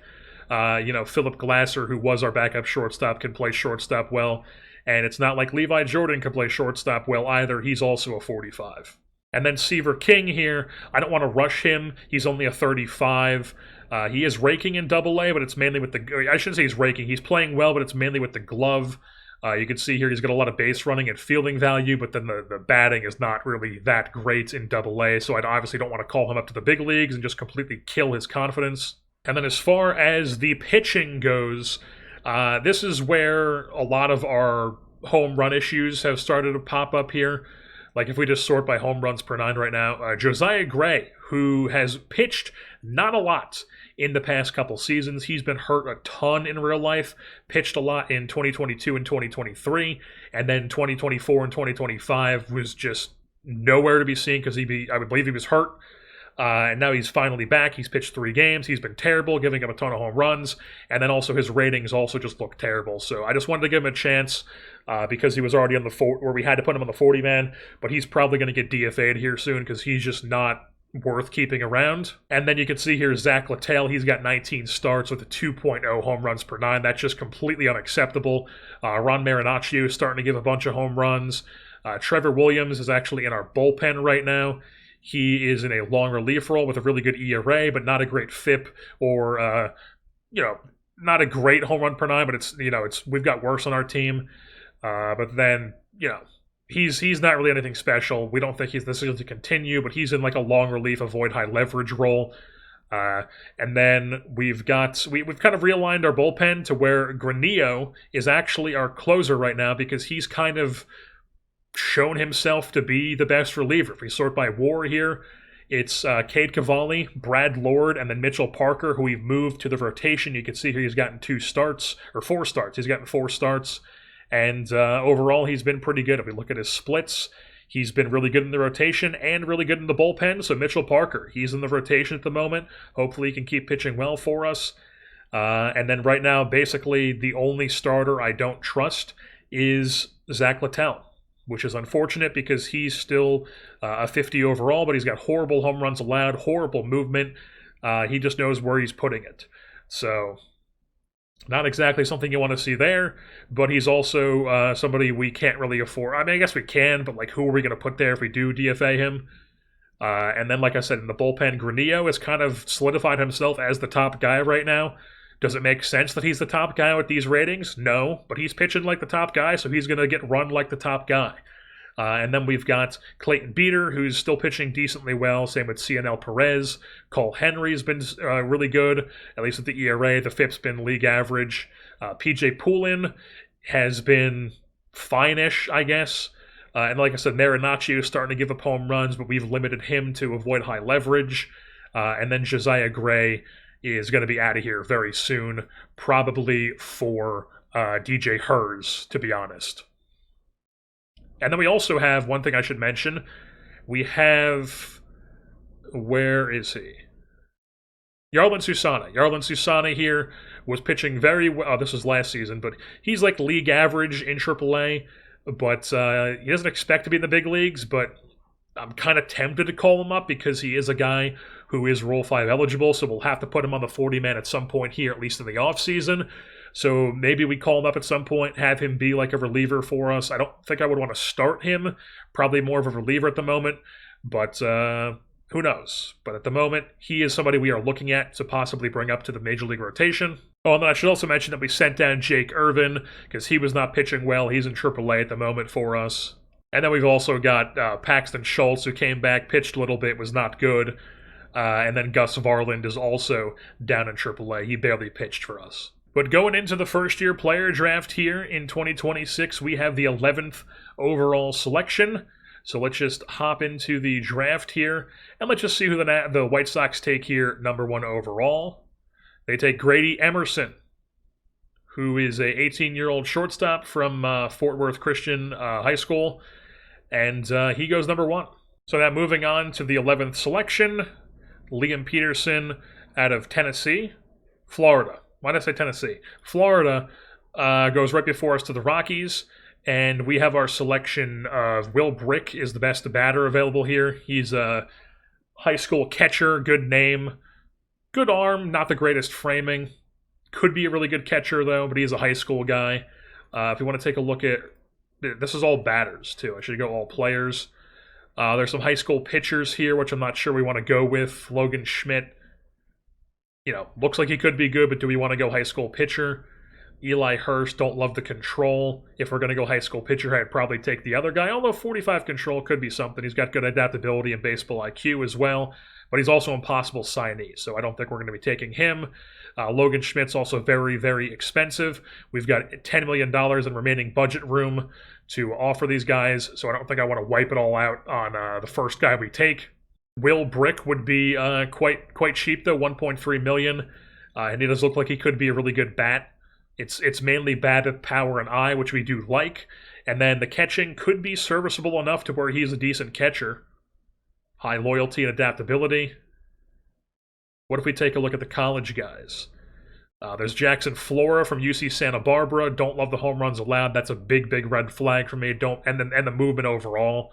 Philip Glasser, who was our backup shortstop, can play shortstop well. And it's not like Levi Jordan can play shortstop well either. He's also a 45. And then Seaver King here, I don't want to rush him. He's only a 35. He is raking in AA, but it's mainly with the... I shouldn't say he's raking. He's playing well, but it's mainly with the glove. You can see here he's got a lot of base running and fielding value, but then the batting is not really that great in AA, so I obviously don't want to call him up to the big leagues and just completely kill his confidence. And then as far as the pitching goes... this is where a lot of our home run issues have started to pop up here. Like if we just sort by home runs per 9 right now, Josiah Gray, who has pitched not a lot in the past couple seasons. He's been hurt a ton in real life, pitched a lot in 2022 and 2023, and then 2024 and 2025 was just nowhere to be seen because I would believe he was hurt. And now he's finally back. He's pitched 3 games. He's been terrible, giving up a ton of home runs. And then also his ratings also just look terrible. So I just wanted to give him a chance because he was already on the where we had to put him on the 40-man. But he's probably going to get DFA'd here soon because he's just not worth keeping around. And then you can see here Zach Littell. He's got 19 starts with a 2.0 home runs per 9. That's just completely unacceptable. Ron Marinaccio is starting to give a bunch of home runs. Trevor Williams is actually in our bullpen right now. He is in a long relief role with a really good ERA, but not a great FIP or, not a great home run per 9, but we've got worse on our team. But then, he's not really anything special. We don't think he's necessarily to continue, but he's in like a long relief, avoid high leverage role. And then we've kind of realigned our bullpen to where Granillo is actually our closer right now because he's kind of shown himself to be the best reliever. If we sort by WAR here, it's Cade Cavalli, Brad Lord, and then Mitchell Parker, who we've moved to the rotation. You can see here he's gotten 4 starts. He's gotten 4 starts, and overall he's been pretty good. If we look at his splits, he's been really good in the rotation and really good in the bullpen. So Mitchell Parker, he's in the rotation at the moment. Hopefully he can keep pitching well for us. And then right now, basically the only starter I don't trust is Zach Littell, which is unfortunate because he's still a 50 overall, but he's got horrible home runs allowed, horrible movement. He just knows where he's putting it. So not exactly something you want to see there, but he's also somebody we can't really afford. I mean, I guess we can, but like, who are we going to put there if we do DFA him? And then, like I said, in the bullpen, Granillo has kind of solidified himself as the top guy right now. Does it make sense that he's the top guy with these ratings? No, but he's pitching like the top guy, so he's going to get run like the top guy. And then we've got Clayton Beater, who's still pitching decently well. Same with Cionel Perez. Cole Henry's been really good, at least at the ERA. The FIP's been league average. PJ Poulin has been fine-ish, I guess. And like I said, Marinaccio is starting to give up home runs, but we've limited him to avoid high leverage. And then Josiah Gray is going to be out of here very soon, probably for DJ Hers, to be honest. And then we also have one thing I should mention. We have, where is he? Yarlin Susana. Yarlin Susana here was pitching very well. Oh, this was last season, but he's like league average in AAA. But he doesn't expect to be in the big leagues, but I'm kind of tempted to call him up because he is a guy who is Rule 5 eligible, so we'll have to put him on the 40-man at some point here, at least in the offseason. So maybe we call him up at some point, have him be like a reliever for us. I don't think I would want to start him. Probably more of a reliever at the moment, but who knows? But at the moment, he is somebody we are looking at to possibly bring up to the Major League rotation. Oh, and then I should also mention that we sent down Jake Irvin because he was not pitching well. He's in AAA at the moment for us. And then we've also got Paxton Schultz, who came back, pitched a little bit, was not good. And then Gus Varland is also down in AAA. He barely pitched for us. But going into the first-year player draft here in 2026, we have the 11th overall selection. So let's just hop into the draft here, and let's just see who the White Sox take here, number 1 overall. They take Grady Emerson, who is a 18-year-old shortstop from Fort Worth Christian High School, and he goes number 1. So now moving on to the 11th selection, Liam Peterson out of Tennessee, Florida. Why did I say Tennessee? Florida goes right before us to the Rockies, and we have our selection of Will Brick is the best batter available here. He's a high school catcher, good name, good arm, not the greatest framing. Could be a really good catcher, though, but he's a high school guy. If you want to take a look at, this is all batters, too. I should go all players. There's some high school pitchers here, which I'm not sure we want to go with. Logan Schmidt, looks like he could be good, but do we want to go high school pitcher? Eli Hurst, don't love the control. If we're going to go high school pitcher, I'd probably take the other guy, although 45 control could be something. He's got good adaptability and baseball IQ as well, but he's also impossible signee, so I don't think we're going to be taking him. Logan Schmidt's also very, very expensive. We've got $10 million in remaining budget room to offer these guys, so I don't think I want to wipe it all out on the first guy we take. Will Brick would be quite cheap, though, $1.3 million, and he does look like he could be a really good bat. It's mainly bat with power and eye, which we do like, and then the catching could be serviceable enough to where he's a decent catcher. High loyalty and adaptability. What if we take a look at the college guys? There's Jackson Flora from UC Santa Barbara. Don't love the home runs allowed. That's a big, big red flag for me. And the movement overall.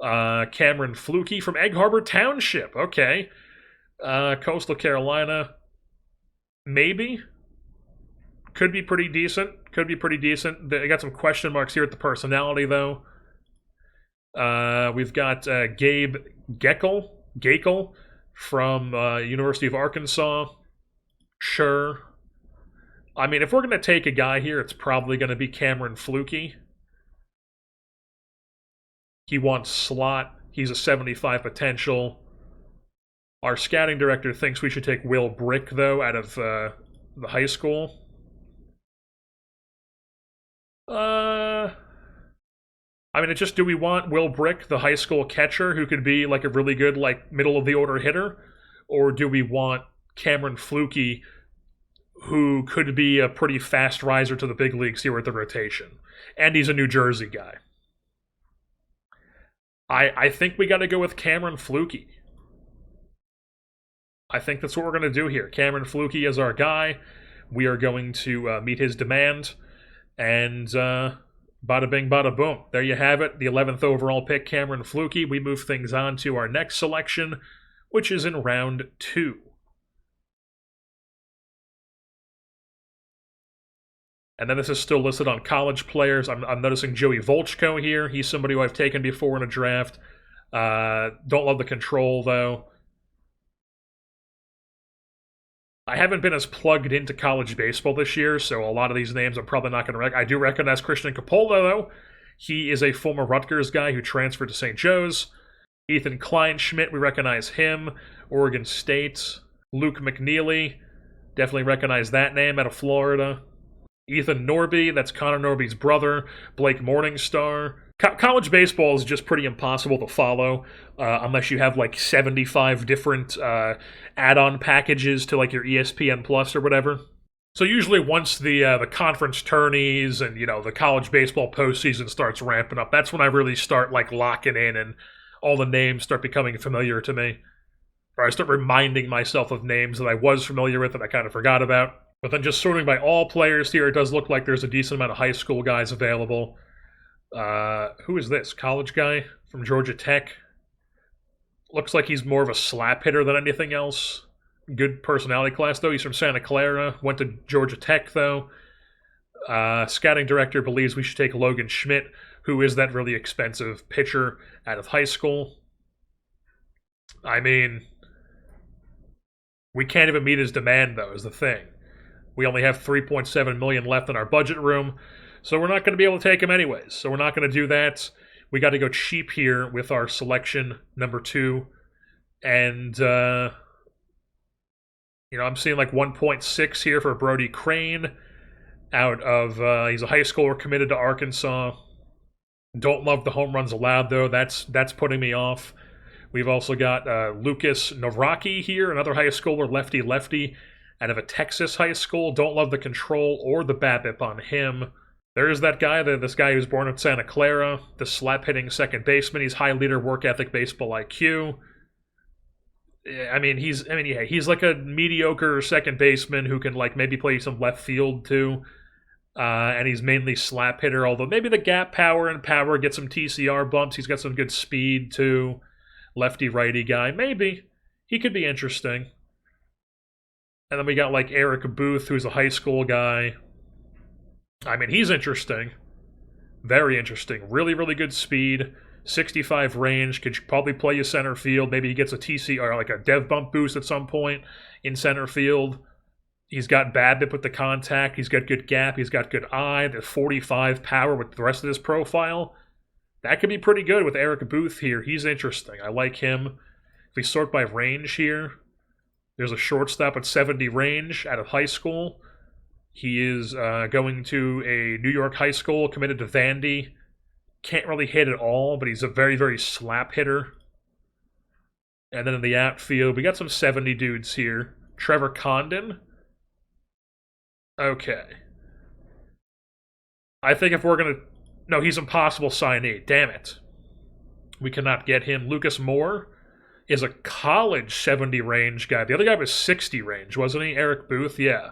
Cameron Flukie from Egg Harbor Township. Okay. Coastal Carolina. Maybe. Could be pretty decent. They got some question marks here at the personality, though. We've got Gabe Gakel from University of Arkansas. Sure. I mean, if we're going to take a guy here, it's probably going to be Cameron Flukie. He wants slot. He's a 75 potential. Our scouting director thinks we should take Will Brick, though, out of the high school. I mean, it's just, do we want Will Brick, the high school catcher, who could be like a really good, like, middle of the order hitter? Or do we want Cameron Flukie, who could be a pretty fast riser to the big leagues here at the rotation? And he's a New Jersey guy. I think we got to go with Cameron Flukie. I think that's what we're going to do here. Cameron Flukie is our guy. We are going to meet his demand. And bada bing, bada boom. There you have it. The 11th overall pick, Cameron Flukie. We move things on to our next selection, which is in round 2. And then this is still listed on college players. I'm noticing Joey Volchko here. He's somebody who I've taken before in a draft. Don't love the control, though. I haven't been as plugged into college baseball this year, so a lot of these names I'm probably not going to I do recognize Christian Coppola, though. He is a former Rutgers guy who transferred to St. Joe's. Ethan Kleinschmidt, we recognize him. Oregon State. Luke McNeely, definitely recognize that name out of Florida. Ethan Norby, that's Connor Norby's brother. Blake Morningstar. College baseball is just pretty impossible to follow unless you have like 75 different add-on packages to like your ESPN Plus or whatever. So usually once the conference tourneys and the college baseball postseason starts ramping up, that's when I really start like locking in and all the names start becoming familiar to me. Or I start reminding myself of names that I was familiar with that I kind of forgot about. But then just sorting by all players here, it does look like there's a decent amount of high school guys available. Who is this? College guy from Georgia Tech. Looks like he's more of a slap hitter than anything else. Good personality class, though. He's from Santa Clara. Went to Georgia Tech, though. Scouting director believes we should take Logan Schmidt, who is that really expensive pitcher out of high school. I mean, we can't even meet his demand, though, is the thing. We only have $3.7 million left in our budget room, so we're not going to be able to take him anyways. So we're not going to do that. We got to go cheap here with our selection number 2. And, I'm seeing like 1.6 here for Brody Crane out of, he's a high schooler committed to Arkansas. Don't love the home runs allowed, though. That's putting me off. We've also got Lucas Noraki here, another high schooler, lefty-lefty, out of a Texas high school. Don't love the control or the BABIP on him. There's that guy, this guy who's born in Santa Clara, the slap-hitting second baseman. He's high leader, work ethic, baseball IQ. He's like a mediocre second baseman who can like maybe play some left field too. And he's mainly slap hitter, although maybe the gap power get some TCR bumps. He's got some good speed too. Lefty-righty guy. Maybe. He could be interesting. And then we got like Eric Booth, who's a high school guy. I mean, he's interesting. Very interesting. Really, really good speed. 65 range. Could probably play you center field. Maybe he gets a TC or like a dev bump boost at some point in center field. He's got BABIP with the contact. He's got good gap. He's got good eye. The 45 power with the rest of his profile. That could be pretty good with Eric Booth here. He's interesting. I like him. If we sort by range here, there's a shortstop at 70 range out of high school. He is going to a New York high school, committed to Vandy. Can't really hit at all, but he's a very, very slap hitter. And then in the outfield, we got some 70 dudes here. Trevor Condon. Okay. I think if we're going to... No, he's impossible signee. Damn it. We cannot get him. Lucas Moore is a college 70 range guy. The other guy was 60 range, wasn't he? Eric Booth? Yeah.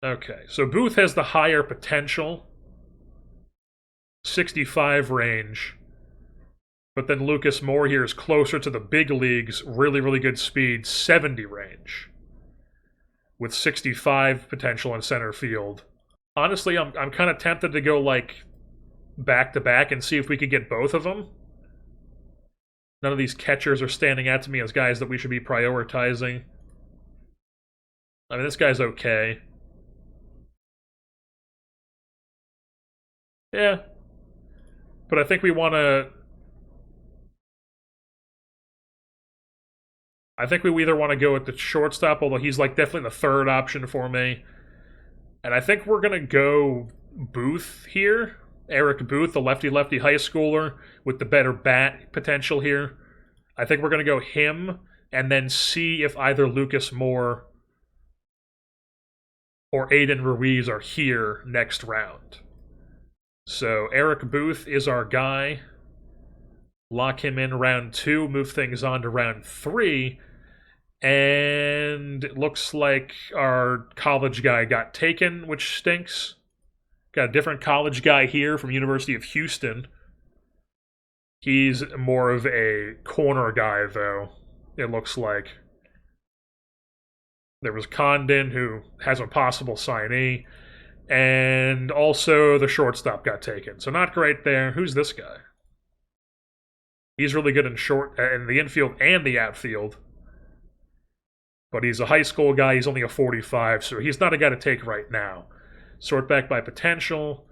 Okay, so Booth has the higher potential. 65 range. But then Lucas Moore here is closer to the big leagues. Really, really good speed. 70 range. With 65 potential in center field. Honestly, I'm kind of tempted to go like back-to-back and see if we could get both of them. None of these catchers are standing out to me as guys that we should be prioritizing. I mean, this guy's okay. Yeah. But I think we want to I think we either want to go with the shortstop, although he's like definitely the third option for me. And I think we're going to go Booth here. Eric Booth, the lefty-lefty high schooler with the better bat potential here. I think we're going to go him and then see if either Lucas Moore or Aiden Ruiz are here next round. So Eric Booth is our guy. Lock him in round 2, move things on to round 3. And it looks like our college guy got taken, which stinks. Got a different college guy here from University of Houston. He's more of a corner guy, though, it looks like. There was Condon, who has a possible signee. And also the shortstop got taken. So not great there. Who's this guy? He's really good in the infield and the outfield. But he's a high school guy. He's only a 45, so he's not a guy to take right now. Sort back by potential.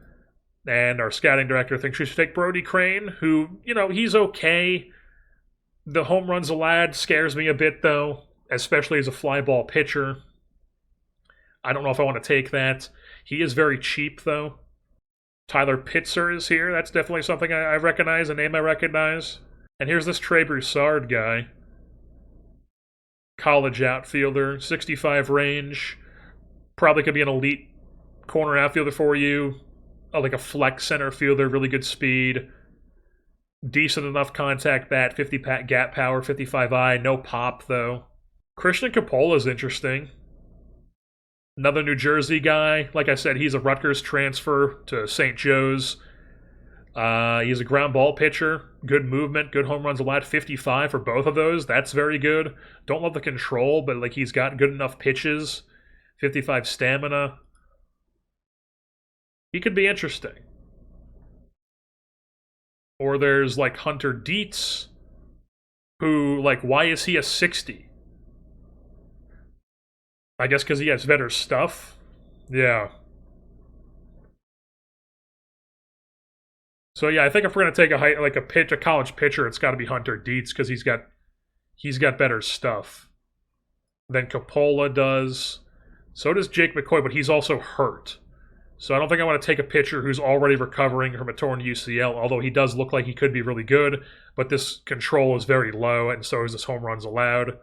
And our scouting director thinks we should take Brody Crane, who, he's okay. The home runs allowed scares me a bit, though, especially as a fly ball pitcher. I don't know if I want to take that. He is very cheap, though. Tyler Pitzer is here. That's definitely something I recognize, a name I recognize. And here's this Trey Broussard guy. College outfielder, 65 range. Probably could be an elite corner outfielder for you. Like a flex center fielder, really good speed. Decent enough contact bat, 50 gap power, 55i, no pop though. Christian Coppola is interesting. Another New Jersey guy. Like I said, he's a Rutgers transfer to St. Joe's. He's a ground ball pitcher. Good movement, good home runs allowed. 55 for both of those. That's very good. Don't love the control, but like he's got good enough pitches. 55 stamina. He could be interesting. Or there's like Hunter Dietz, who, like, why is he a 60? I guess because he has better stuff. Yeah. So yeah, I think if we're gonna take a college pitcher, it's got to be Hunter Dietz because he's got better stuff than Coppola does. So does Jake McCoy, but he's also hurt. So I don't think I want to take a pitcher who's already recovering from a torn UCL, although he does look like he could be really good, but this control is very low, and so is this home runs allowed.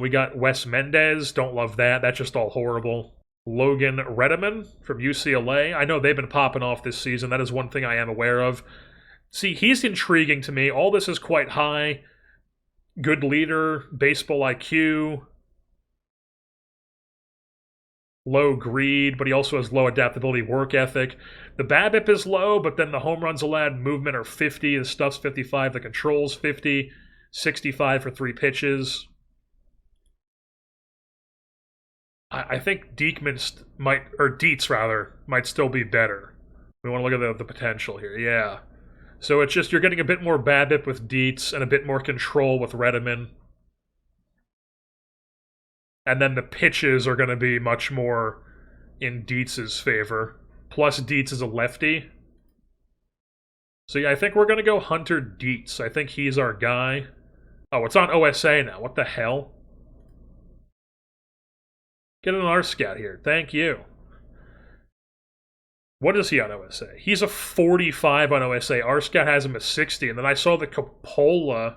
We got Wes Mendez. Don't love that. That's just all horrible. Logan Redeman from UCLA. I know they've been popping off this season. That is one thing I am aware of. See, he's intriguing to me. All this is quite high. Good leader, baseball IQ, low greed, but he also has low adaptability, work ethic. The BABIP is low, but then the home runs allowed, movement are 50, the stuff's 55, the control's 50, 65 for 3 pitches. I think Dietz might still be better. We want to look at the potential here, yeah. So it's just you're getting a bit more BABIP with Dietz and a bit more control with Redeman. And then the pitches are going to be much more in Dietz's favor. Plus Dietz is a lefty. So yeah, I think we're going to go Hunter Dietz. I think he's our guy. Oh, it's on OSA now. What the hell? Get an R-Scout here. Thank you. What is he on OSA? He's a 45 on OSA. R-Scout has him a 60. And then I saw that Coppola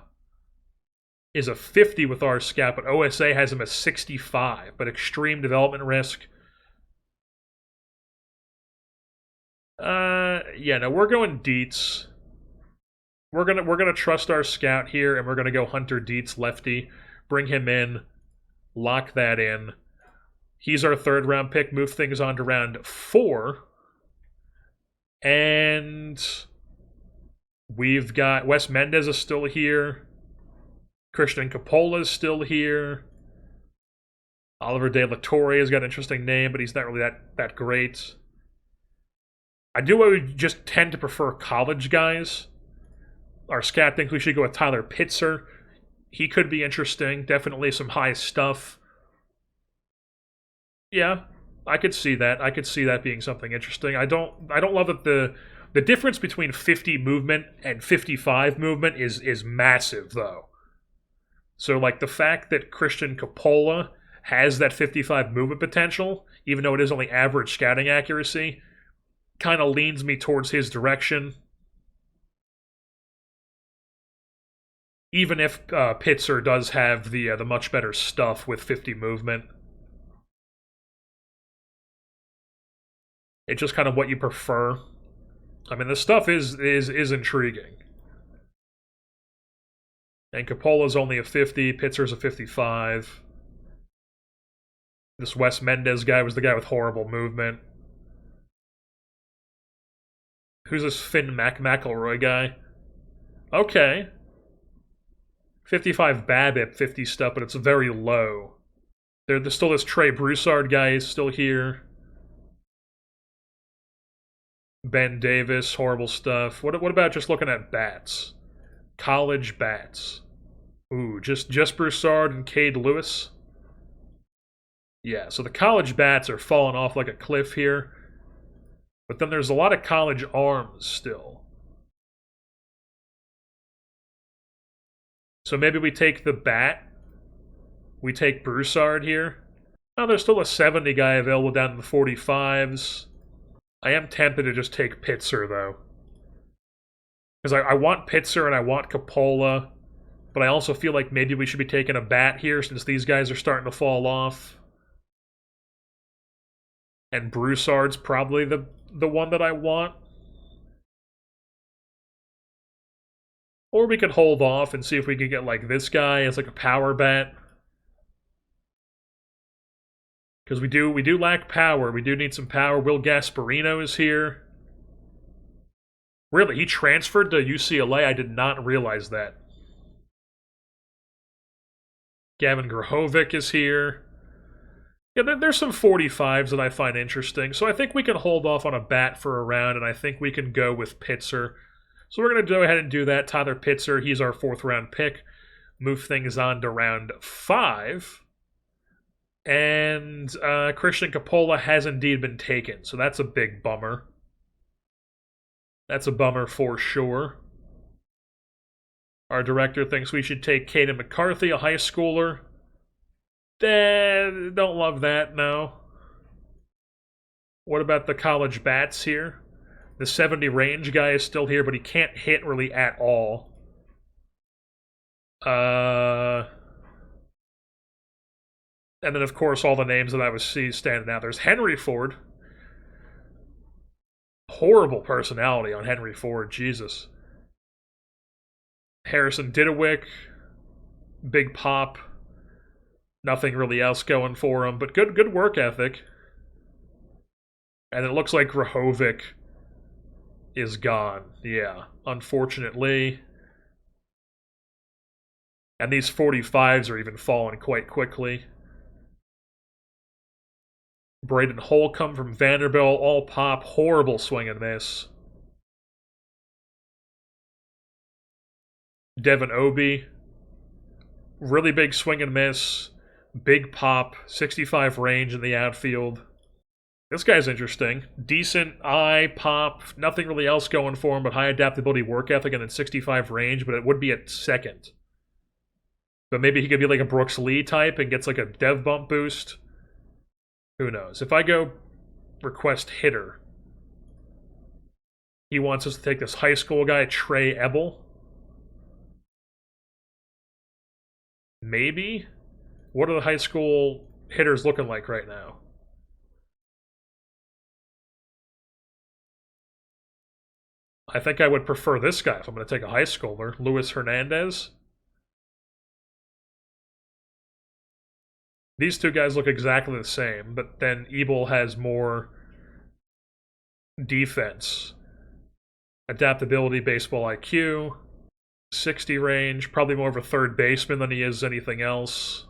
is a 50 with R-Scout, but OSA has him a 65. But extreme development risk. Yeah, no, we're going Dietz. We're gonna trust our scout here, and we're gonna go Hunter Dietz, lefty. Bring him in. Lock that in. He's our 3rd round pick. Move things on to round 4. And we've got Wes Mendez is still here. Christian Coppola is still here. Oliver De La Torre has got an interesting name, but he's not really that great. I would just tend to prefer college guys. Our scout thinks we should go with Tyler Pitzer. He could be interesting. Definitely some high stuff. Yeah, I could see that. I could see that being something interesting. I don't love that the difference between 50 movement and 55 movement is massive though. So, like, the fact that Christian Coppola has that 55 movement potential, even though it is only average scouting accuracy, kind of leans me towards his direction. Even if Pitzer does have the much better stuff with 50 movement. It's just kind of what you prefer. I mean, the stuff is intriguing. And Coppola's only a 50, Pitzer's a 55. This Wes Mendez guy was the guy with horrible movement. Who's this Finn McElroy guy? Okay. 55 BABIP, 50 stuff, but it's very low. There's still this Trey Broussard guy is still here. Ben Davis, horrible stuff. What about just looking at bats? College bats. Ooh, just Broussard and Cade Lewis. Yeah, so the college bats are falling off like a cliff here. But then there's a lot of college arms still. So maybe we take the bat. We take Broussard here. Oh, there's still a 70 guy available down in the 45s. I am tempted to just take Pitzer, though. Because I want Pitzer and I want Coppola. But I also feel like maybe we should be taking a bat here since these guys are starting to fall off. And Broussard's probably the one that I want. Or we could hold off and see if we could get like this guy as like a power bat. Because we do lack power. We do need some power. Will Gasparino is here. Really, he transferred to UCLA? I did not realize that. Gavin Grahovic is here. Yeah, there's some 45s that I find interesting. So I think we can hold off on a bat for a round, and I think we can go with Pitzer. So we're going to go ahead and do that. Tyler Pitzer, he's our 4th round pick. Move things on to round 5. And Christian Coppola has indeed been taken, so that's a big bummer. That's a bummer for sure. Our director thinks we should take Caden McCarthy, a high schooler. Don't love that, no. What about the college bats here? The 70 range guy is still here, but he can't hit really at all. And then, of course, all the names that I was seeing standing out. There's Henry Ford. Horrible personality on Henry Ford, Jesus. Harrison Didewick. Big pop. Nothing really else going for him, but good work ethic. And it looks like Grahovic is gone. Yeah, unfortunately. And these 45s are even falling quite quickly. Braden Holcomb from Vanderbilt, all pop, horrible swing and miss. Devin Obi, really big swing and miss, big pop, 65 range in the outfield. This guy's interesting. Decent eye, pop, nothing really else going for him but high adaptability, work ethic, and then 65 range, but it would be at second. But maybe he could be like a Brooks Lee type and gets like a dev bump boost. Who knows? If I go request hitter, he wants us to take this high school guy, Trey Ebel. Maybe? What are the high school hitters looking like right now? I think I would prefer this guy if I'm going to take a high schooler, Luis Hernandez. These two guys look exactly the same, but then Ebel has more defense, adaptability, baseball IQ, 60 range, probably more of a third baseman than he is anything else.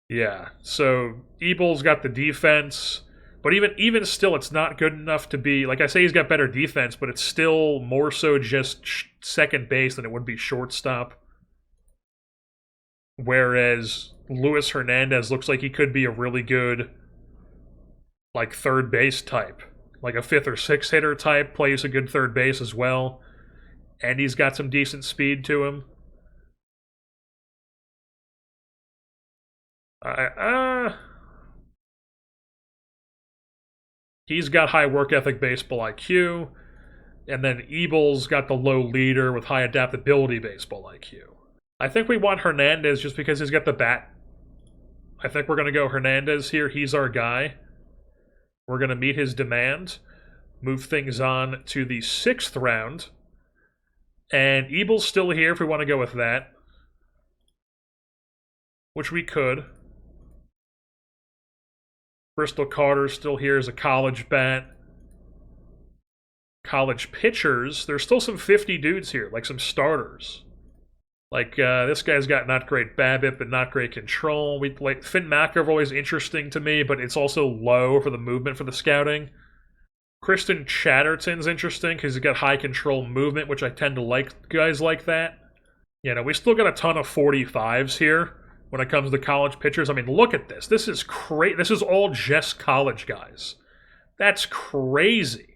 Yeah, so Ebel's got the defense, but even still, it's not good enough to be, like I say, he's got better defense, but it's still more so just second base than it would be shortstop. Whereas Luis Hernandez looks like he could be a really good, like, third base type. Like a 5th or 6th hitter type, plays a good third base as well. And he's got some decent speed to him. He's got high work ethic, baseball IQ, and then Ebel's got the low leader with high adaptability, baseball IQ. I think we want Hernandez just because he's got the bat. I think we're going to go Hernandez here. He's our guy. We're going to meet his demand. Move things on to the 6th round. And Ebel's still here if we want to go with that. Which we could. Bristol Carter's still here as a college bat. College pitchers. There's still some 50 dudes here, like some starters. Like, this guy's got not great BABIP, but not great control. Finn McElroy's interesting to me, but it's also low for the movement for the scouting. Kristen Chatterton's interesting because he's got high control movement, which I tend to like guys like that. You know, we still got a ton of 45s here when it comes to college pitchers. I mean, look at this. This is crazy. This is all just college guys. That's crazy.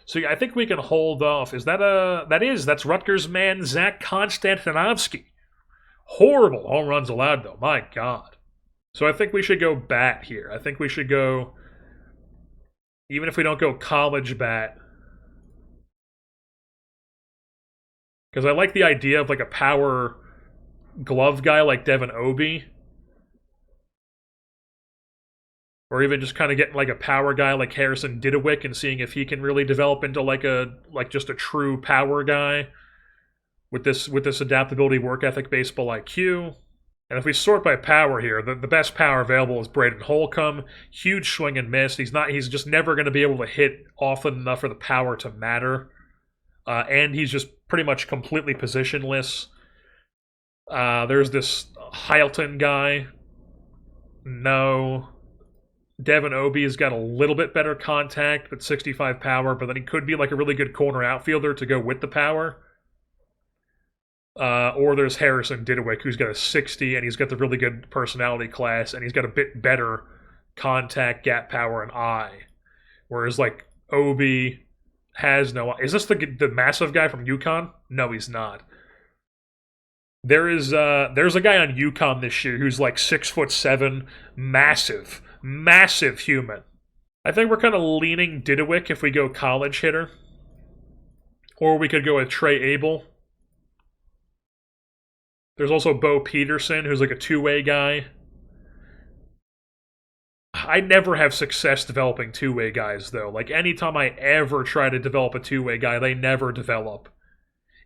So yeah, I think we can hold off. That's Rutgers man Zach Konstantinovsky. Horrible home runs allowed, though. My God. So I think we should go bat here. I think we should go, even if we don't go college bat, because I like the idea of like a power glove guy like Devin Obie. Or even just kind of getting like a power guy like Harrison Didewick and seeing if he can really develop into like just a true power guy with this adaptability, work ethic, baseball IQ. And if we sort by power here, the best power available is Braden Holcomb. Huge swing and miss. He's just never going to be able to hit often enough for the power to matter. And he's just pretty much completely positionless. There's this Heilton guy. No. Devin Obie's got a little bit better contact, but 65 power, but then he could be like a really good corner outfielder to go with the power. Or there's Harrison Didewick, who's got a 60, and he's got the really good personality class, and he's got a bit better contact, gap power, and eye. Whereas, like, Obie has no eye. Is this the massive guy from UConn? No, he's not. There's a guy on UConn this year who's like 6'7", massive human. I think we're kind of leaning Didewick if we go college hitter. Or we could go with Trey Abel. There's also Bo Peterson, who's like a two-way guy. I never have success developing two-way guys, though. Like, anytime I ever try to develop a two-way guy, they never develop.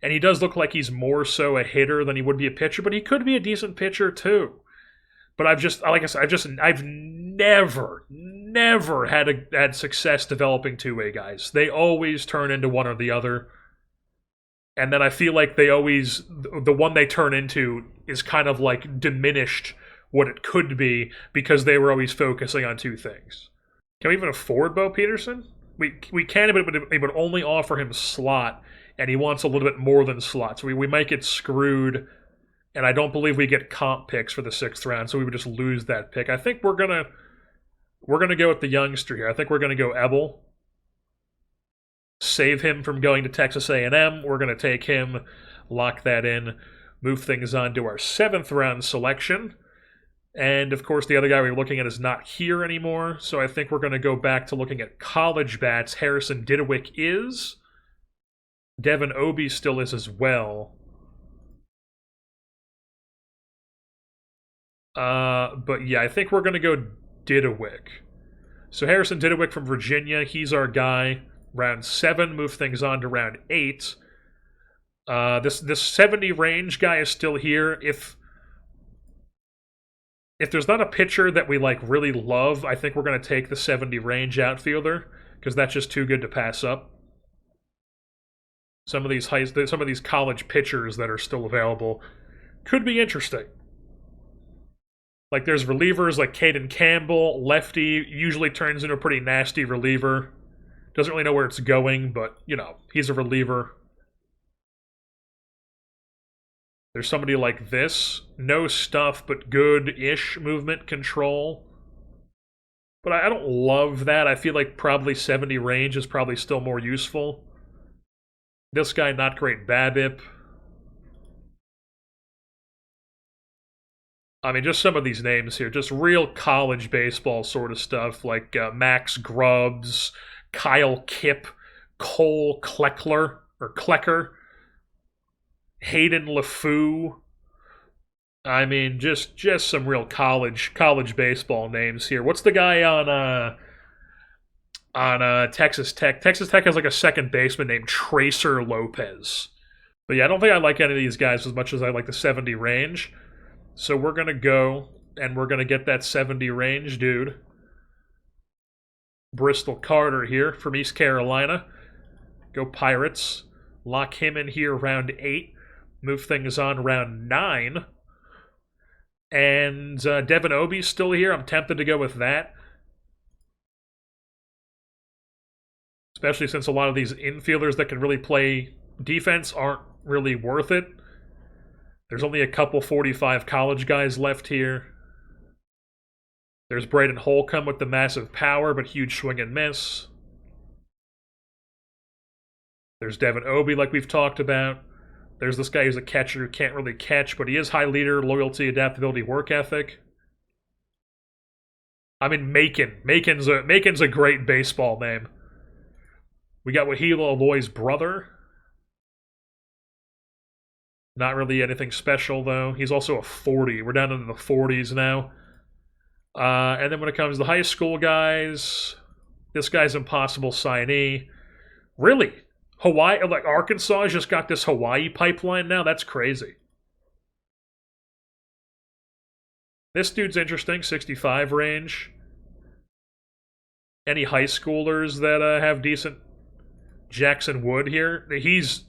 And he does look like he's more so a hitter than he would be a pitcher, but he could be a decent pitcher, too. But I've never had success developing two-way guys. They always turn into one or the other. And then I feel like the one they turn into is kind of like diminished what it could be because they were always focusing on two things. Can we even afford Bo Peterson? We can, but it would only offer him slot, and he wants a little bit more than slot. So we might get screwed. And I don't believe we get comp picks for the 6th round, so we would just lose that pick. I think we're gonna go with the youngster here. I think we're gonna go Ebel. Save him from going to Texas A&M. We're gonna take him, lock that in, move things on to our 7th round selection. And of course, the other guy we were looking at is not here anymore, so I think we're gonna go back to looking at college bats. Harrison Didewick is. Devin Obie still is as well. But yeah, I think we're going to go Didewick. So Harrison Didewick from Virginia, he's our guy. Round 7, move things on to round 8. This 70 range guy is still here. If there's not a pitcher that we like really love, I think we're going to take the 70 range outfielder because that's just too good to pass up. Some of these college pitchers that are still available could be interesting. Like, there's relievers like Caden Campbell, lefty, usually turns into a pretty nasty reliever. Doesn't really know where it's going, but, you know, he's a reliever. There's somebody like this. No stuff, but good-ish movement control. But I don't love that. I feel like probably 70 range is probably still more useful. This guy, not great BABIP. I mean, just some of these names here, just real college baseball sort of stuff, like Max Grubbs, Kyle Kipp, Cole Kleckler, or Klecker, Hayden LeFou. I mean, just some real college baseball names here. What's the guy on Texas Tech? Texas Tech has like a second baseman named Tracer Lopez. But yeah, I don't think I like any of these guys as much as I like the 70 range. So we're going to go and we're going to get that 70 range dude. Bristol Carter here from East Carolina. Go Pirates. Lock him in here round 8. Move things on round 9. And Devin Obie's still here. I'm tempted to go with that. Especially since a lot of these infielders that can really play defense aren't really worth it. There's only a couple 45 college guys left here. There's Braden Holcomb with the massive power, but huge swing and miss. There's Devin Obie, like we've talked about. There's this guy who's a catcher who can't really catch, but he is high leader, loyalty, adaptability, work ethic. I mean, Macon. Macon's a great baseball name. We got Wahila Aloy's brother. Not really anything special, though. He's also a 40. We're down into the 40s now. And then when it comes to high school guys, this guy's impossible signee. Really? Hawaii, like Arkansas has just got this Hawaii pipeline now? That's crazy. This dude's interesting, 65 range. Any high schoolers that have decent Jackson Wood here? He's...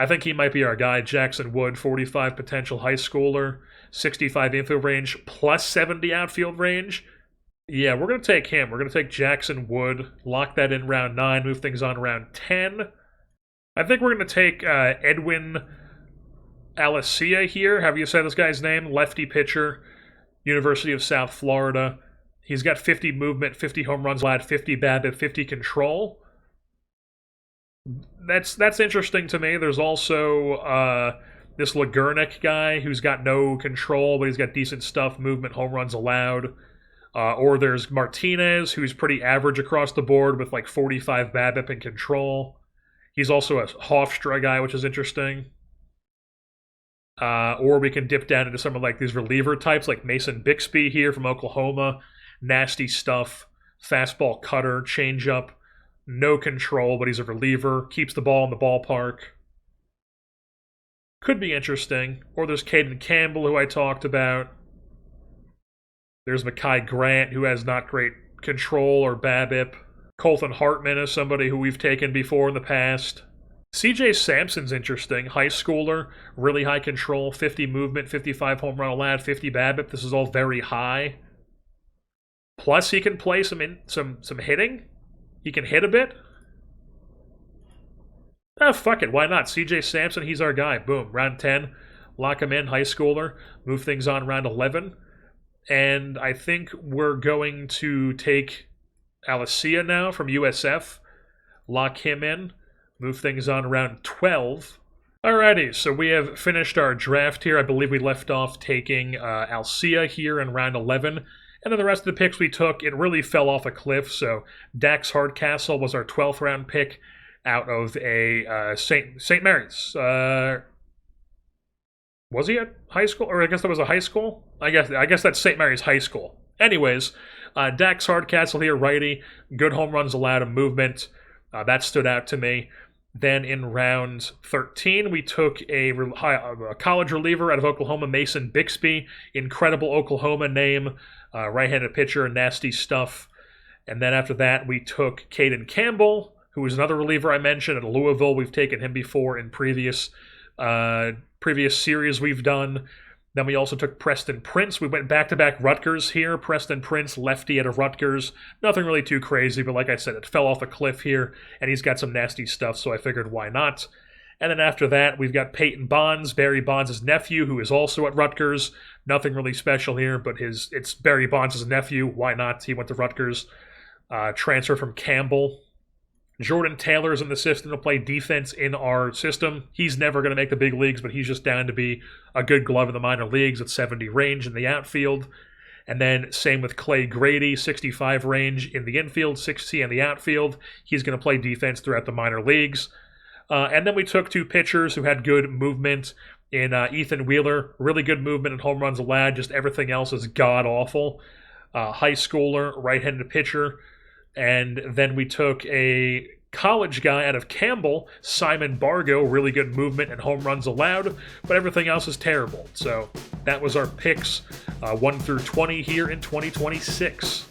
I think he might be our guy, Jackson Wood, 45 potential high schooler, 65 infield range, plus 70 outfield range. Yeah, we're going to take him. We're going to take Jackson Wood, lock that in round 9, move things on round 10. I think we're going to take Edwin Alicia here. Have you said this guy's name? Lefty pitcher, University of South Florida. He's got 50 movement, 50 home runs allowed, 50 BABIP, 50 control. That's interesting to me. There's also this Lagurnik guy who's got no control, but he's got decent stuff, movement, home runs allowed. Or there's Martinez, who's pretty average across the board with like 45 BABIP and control. He's also a Hofstra guy, which is interesting. Or we can dip down into some of like these reliever types, like Mason Bixby here from Oklahoma. Nasty stuff, fastball cutter, changeup. No control, but he's a reliever. Keeps the ball in the ballpark. Could be interesting. Or there's Caden Campbell, who I talked about. There's Mekhi Grant, who has not great control or BABIP. Colton Hartman is somebody who we've taken before in the past. CJ Sampson's interesting. High schooler, really high control, 50 movement, 55 home run allowed, 50 BABIP. This is all very high. Plus, he can play some hitting. He can hit a bit. Fuck it, why not? CJ Sampson, he's our guy. Boom, round 10. Lock him in, high schooler. Move things on round 11. And I think we're going to take Alicia now from USF. Lock him in. Move things on round 12. Alrighty, so we have finished our draft here. I believe we left off taking Alicia here in round 11. And then the rest of the picks we took, it really fell off a cliff. So Dax Hardcastle was our 12th round pick out of a St. Mary's. Was he at high school? Or I guess that was a high school? I guess that's St. Mary's High School. Anyways, Dax Hardcastle here, righty. Good home runs allowed and movement. That stood out to me. Then in round 13, we took a college reliever out of Oklahoma, Mason Bixby. Incredible Oklahoma name. Right-handed pitcher, nasty stuff. And then after that, we took Caden Campbell, who is another reliever I mentioned at Louisville. We've taken him before in previous series we've done. Then we also took Preston Prince. We went back-to-back Rutgers here. Preston Prince, lefty out of Rutgers. Nothing really too crazy, but like I said, it fell off a cliff here, and he's got some nasty stuff, so I figured why not. And then after that, we've got Peyton Bonds, Barry Bonds' nephew, who is also at Rutgers. Nothing really special here, but it's Barry Bonds' nephew. Why not? He went to Rutgers. Transfer from Campbell. Jordan Taylor's in the system to play defense in our system. He's never going to make the big leagues, but he's just down to be a good glove in the minor leagues at 70 range in the outfield. And then same with Clay Grady, 65 range in the infield, 60 in the outfield. He's going to play defense throughout the minor leagues. And then we took two pitchers who had good movement in Ethan Wheeler, really good movement and home runs allowed. Just everything else is god-awful. High schooler, right-handed pitcher. And then we took a college guy out of Campbell, Simon Bargo, really good movement and home runs allowed, but everything else is terrible. So that was our picks 1 through 20 here in 2026.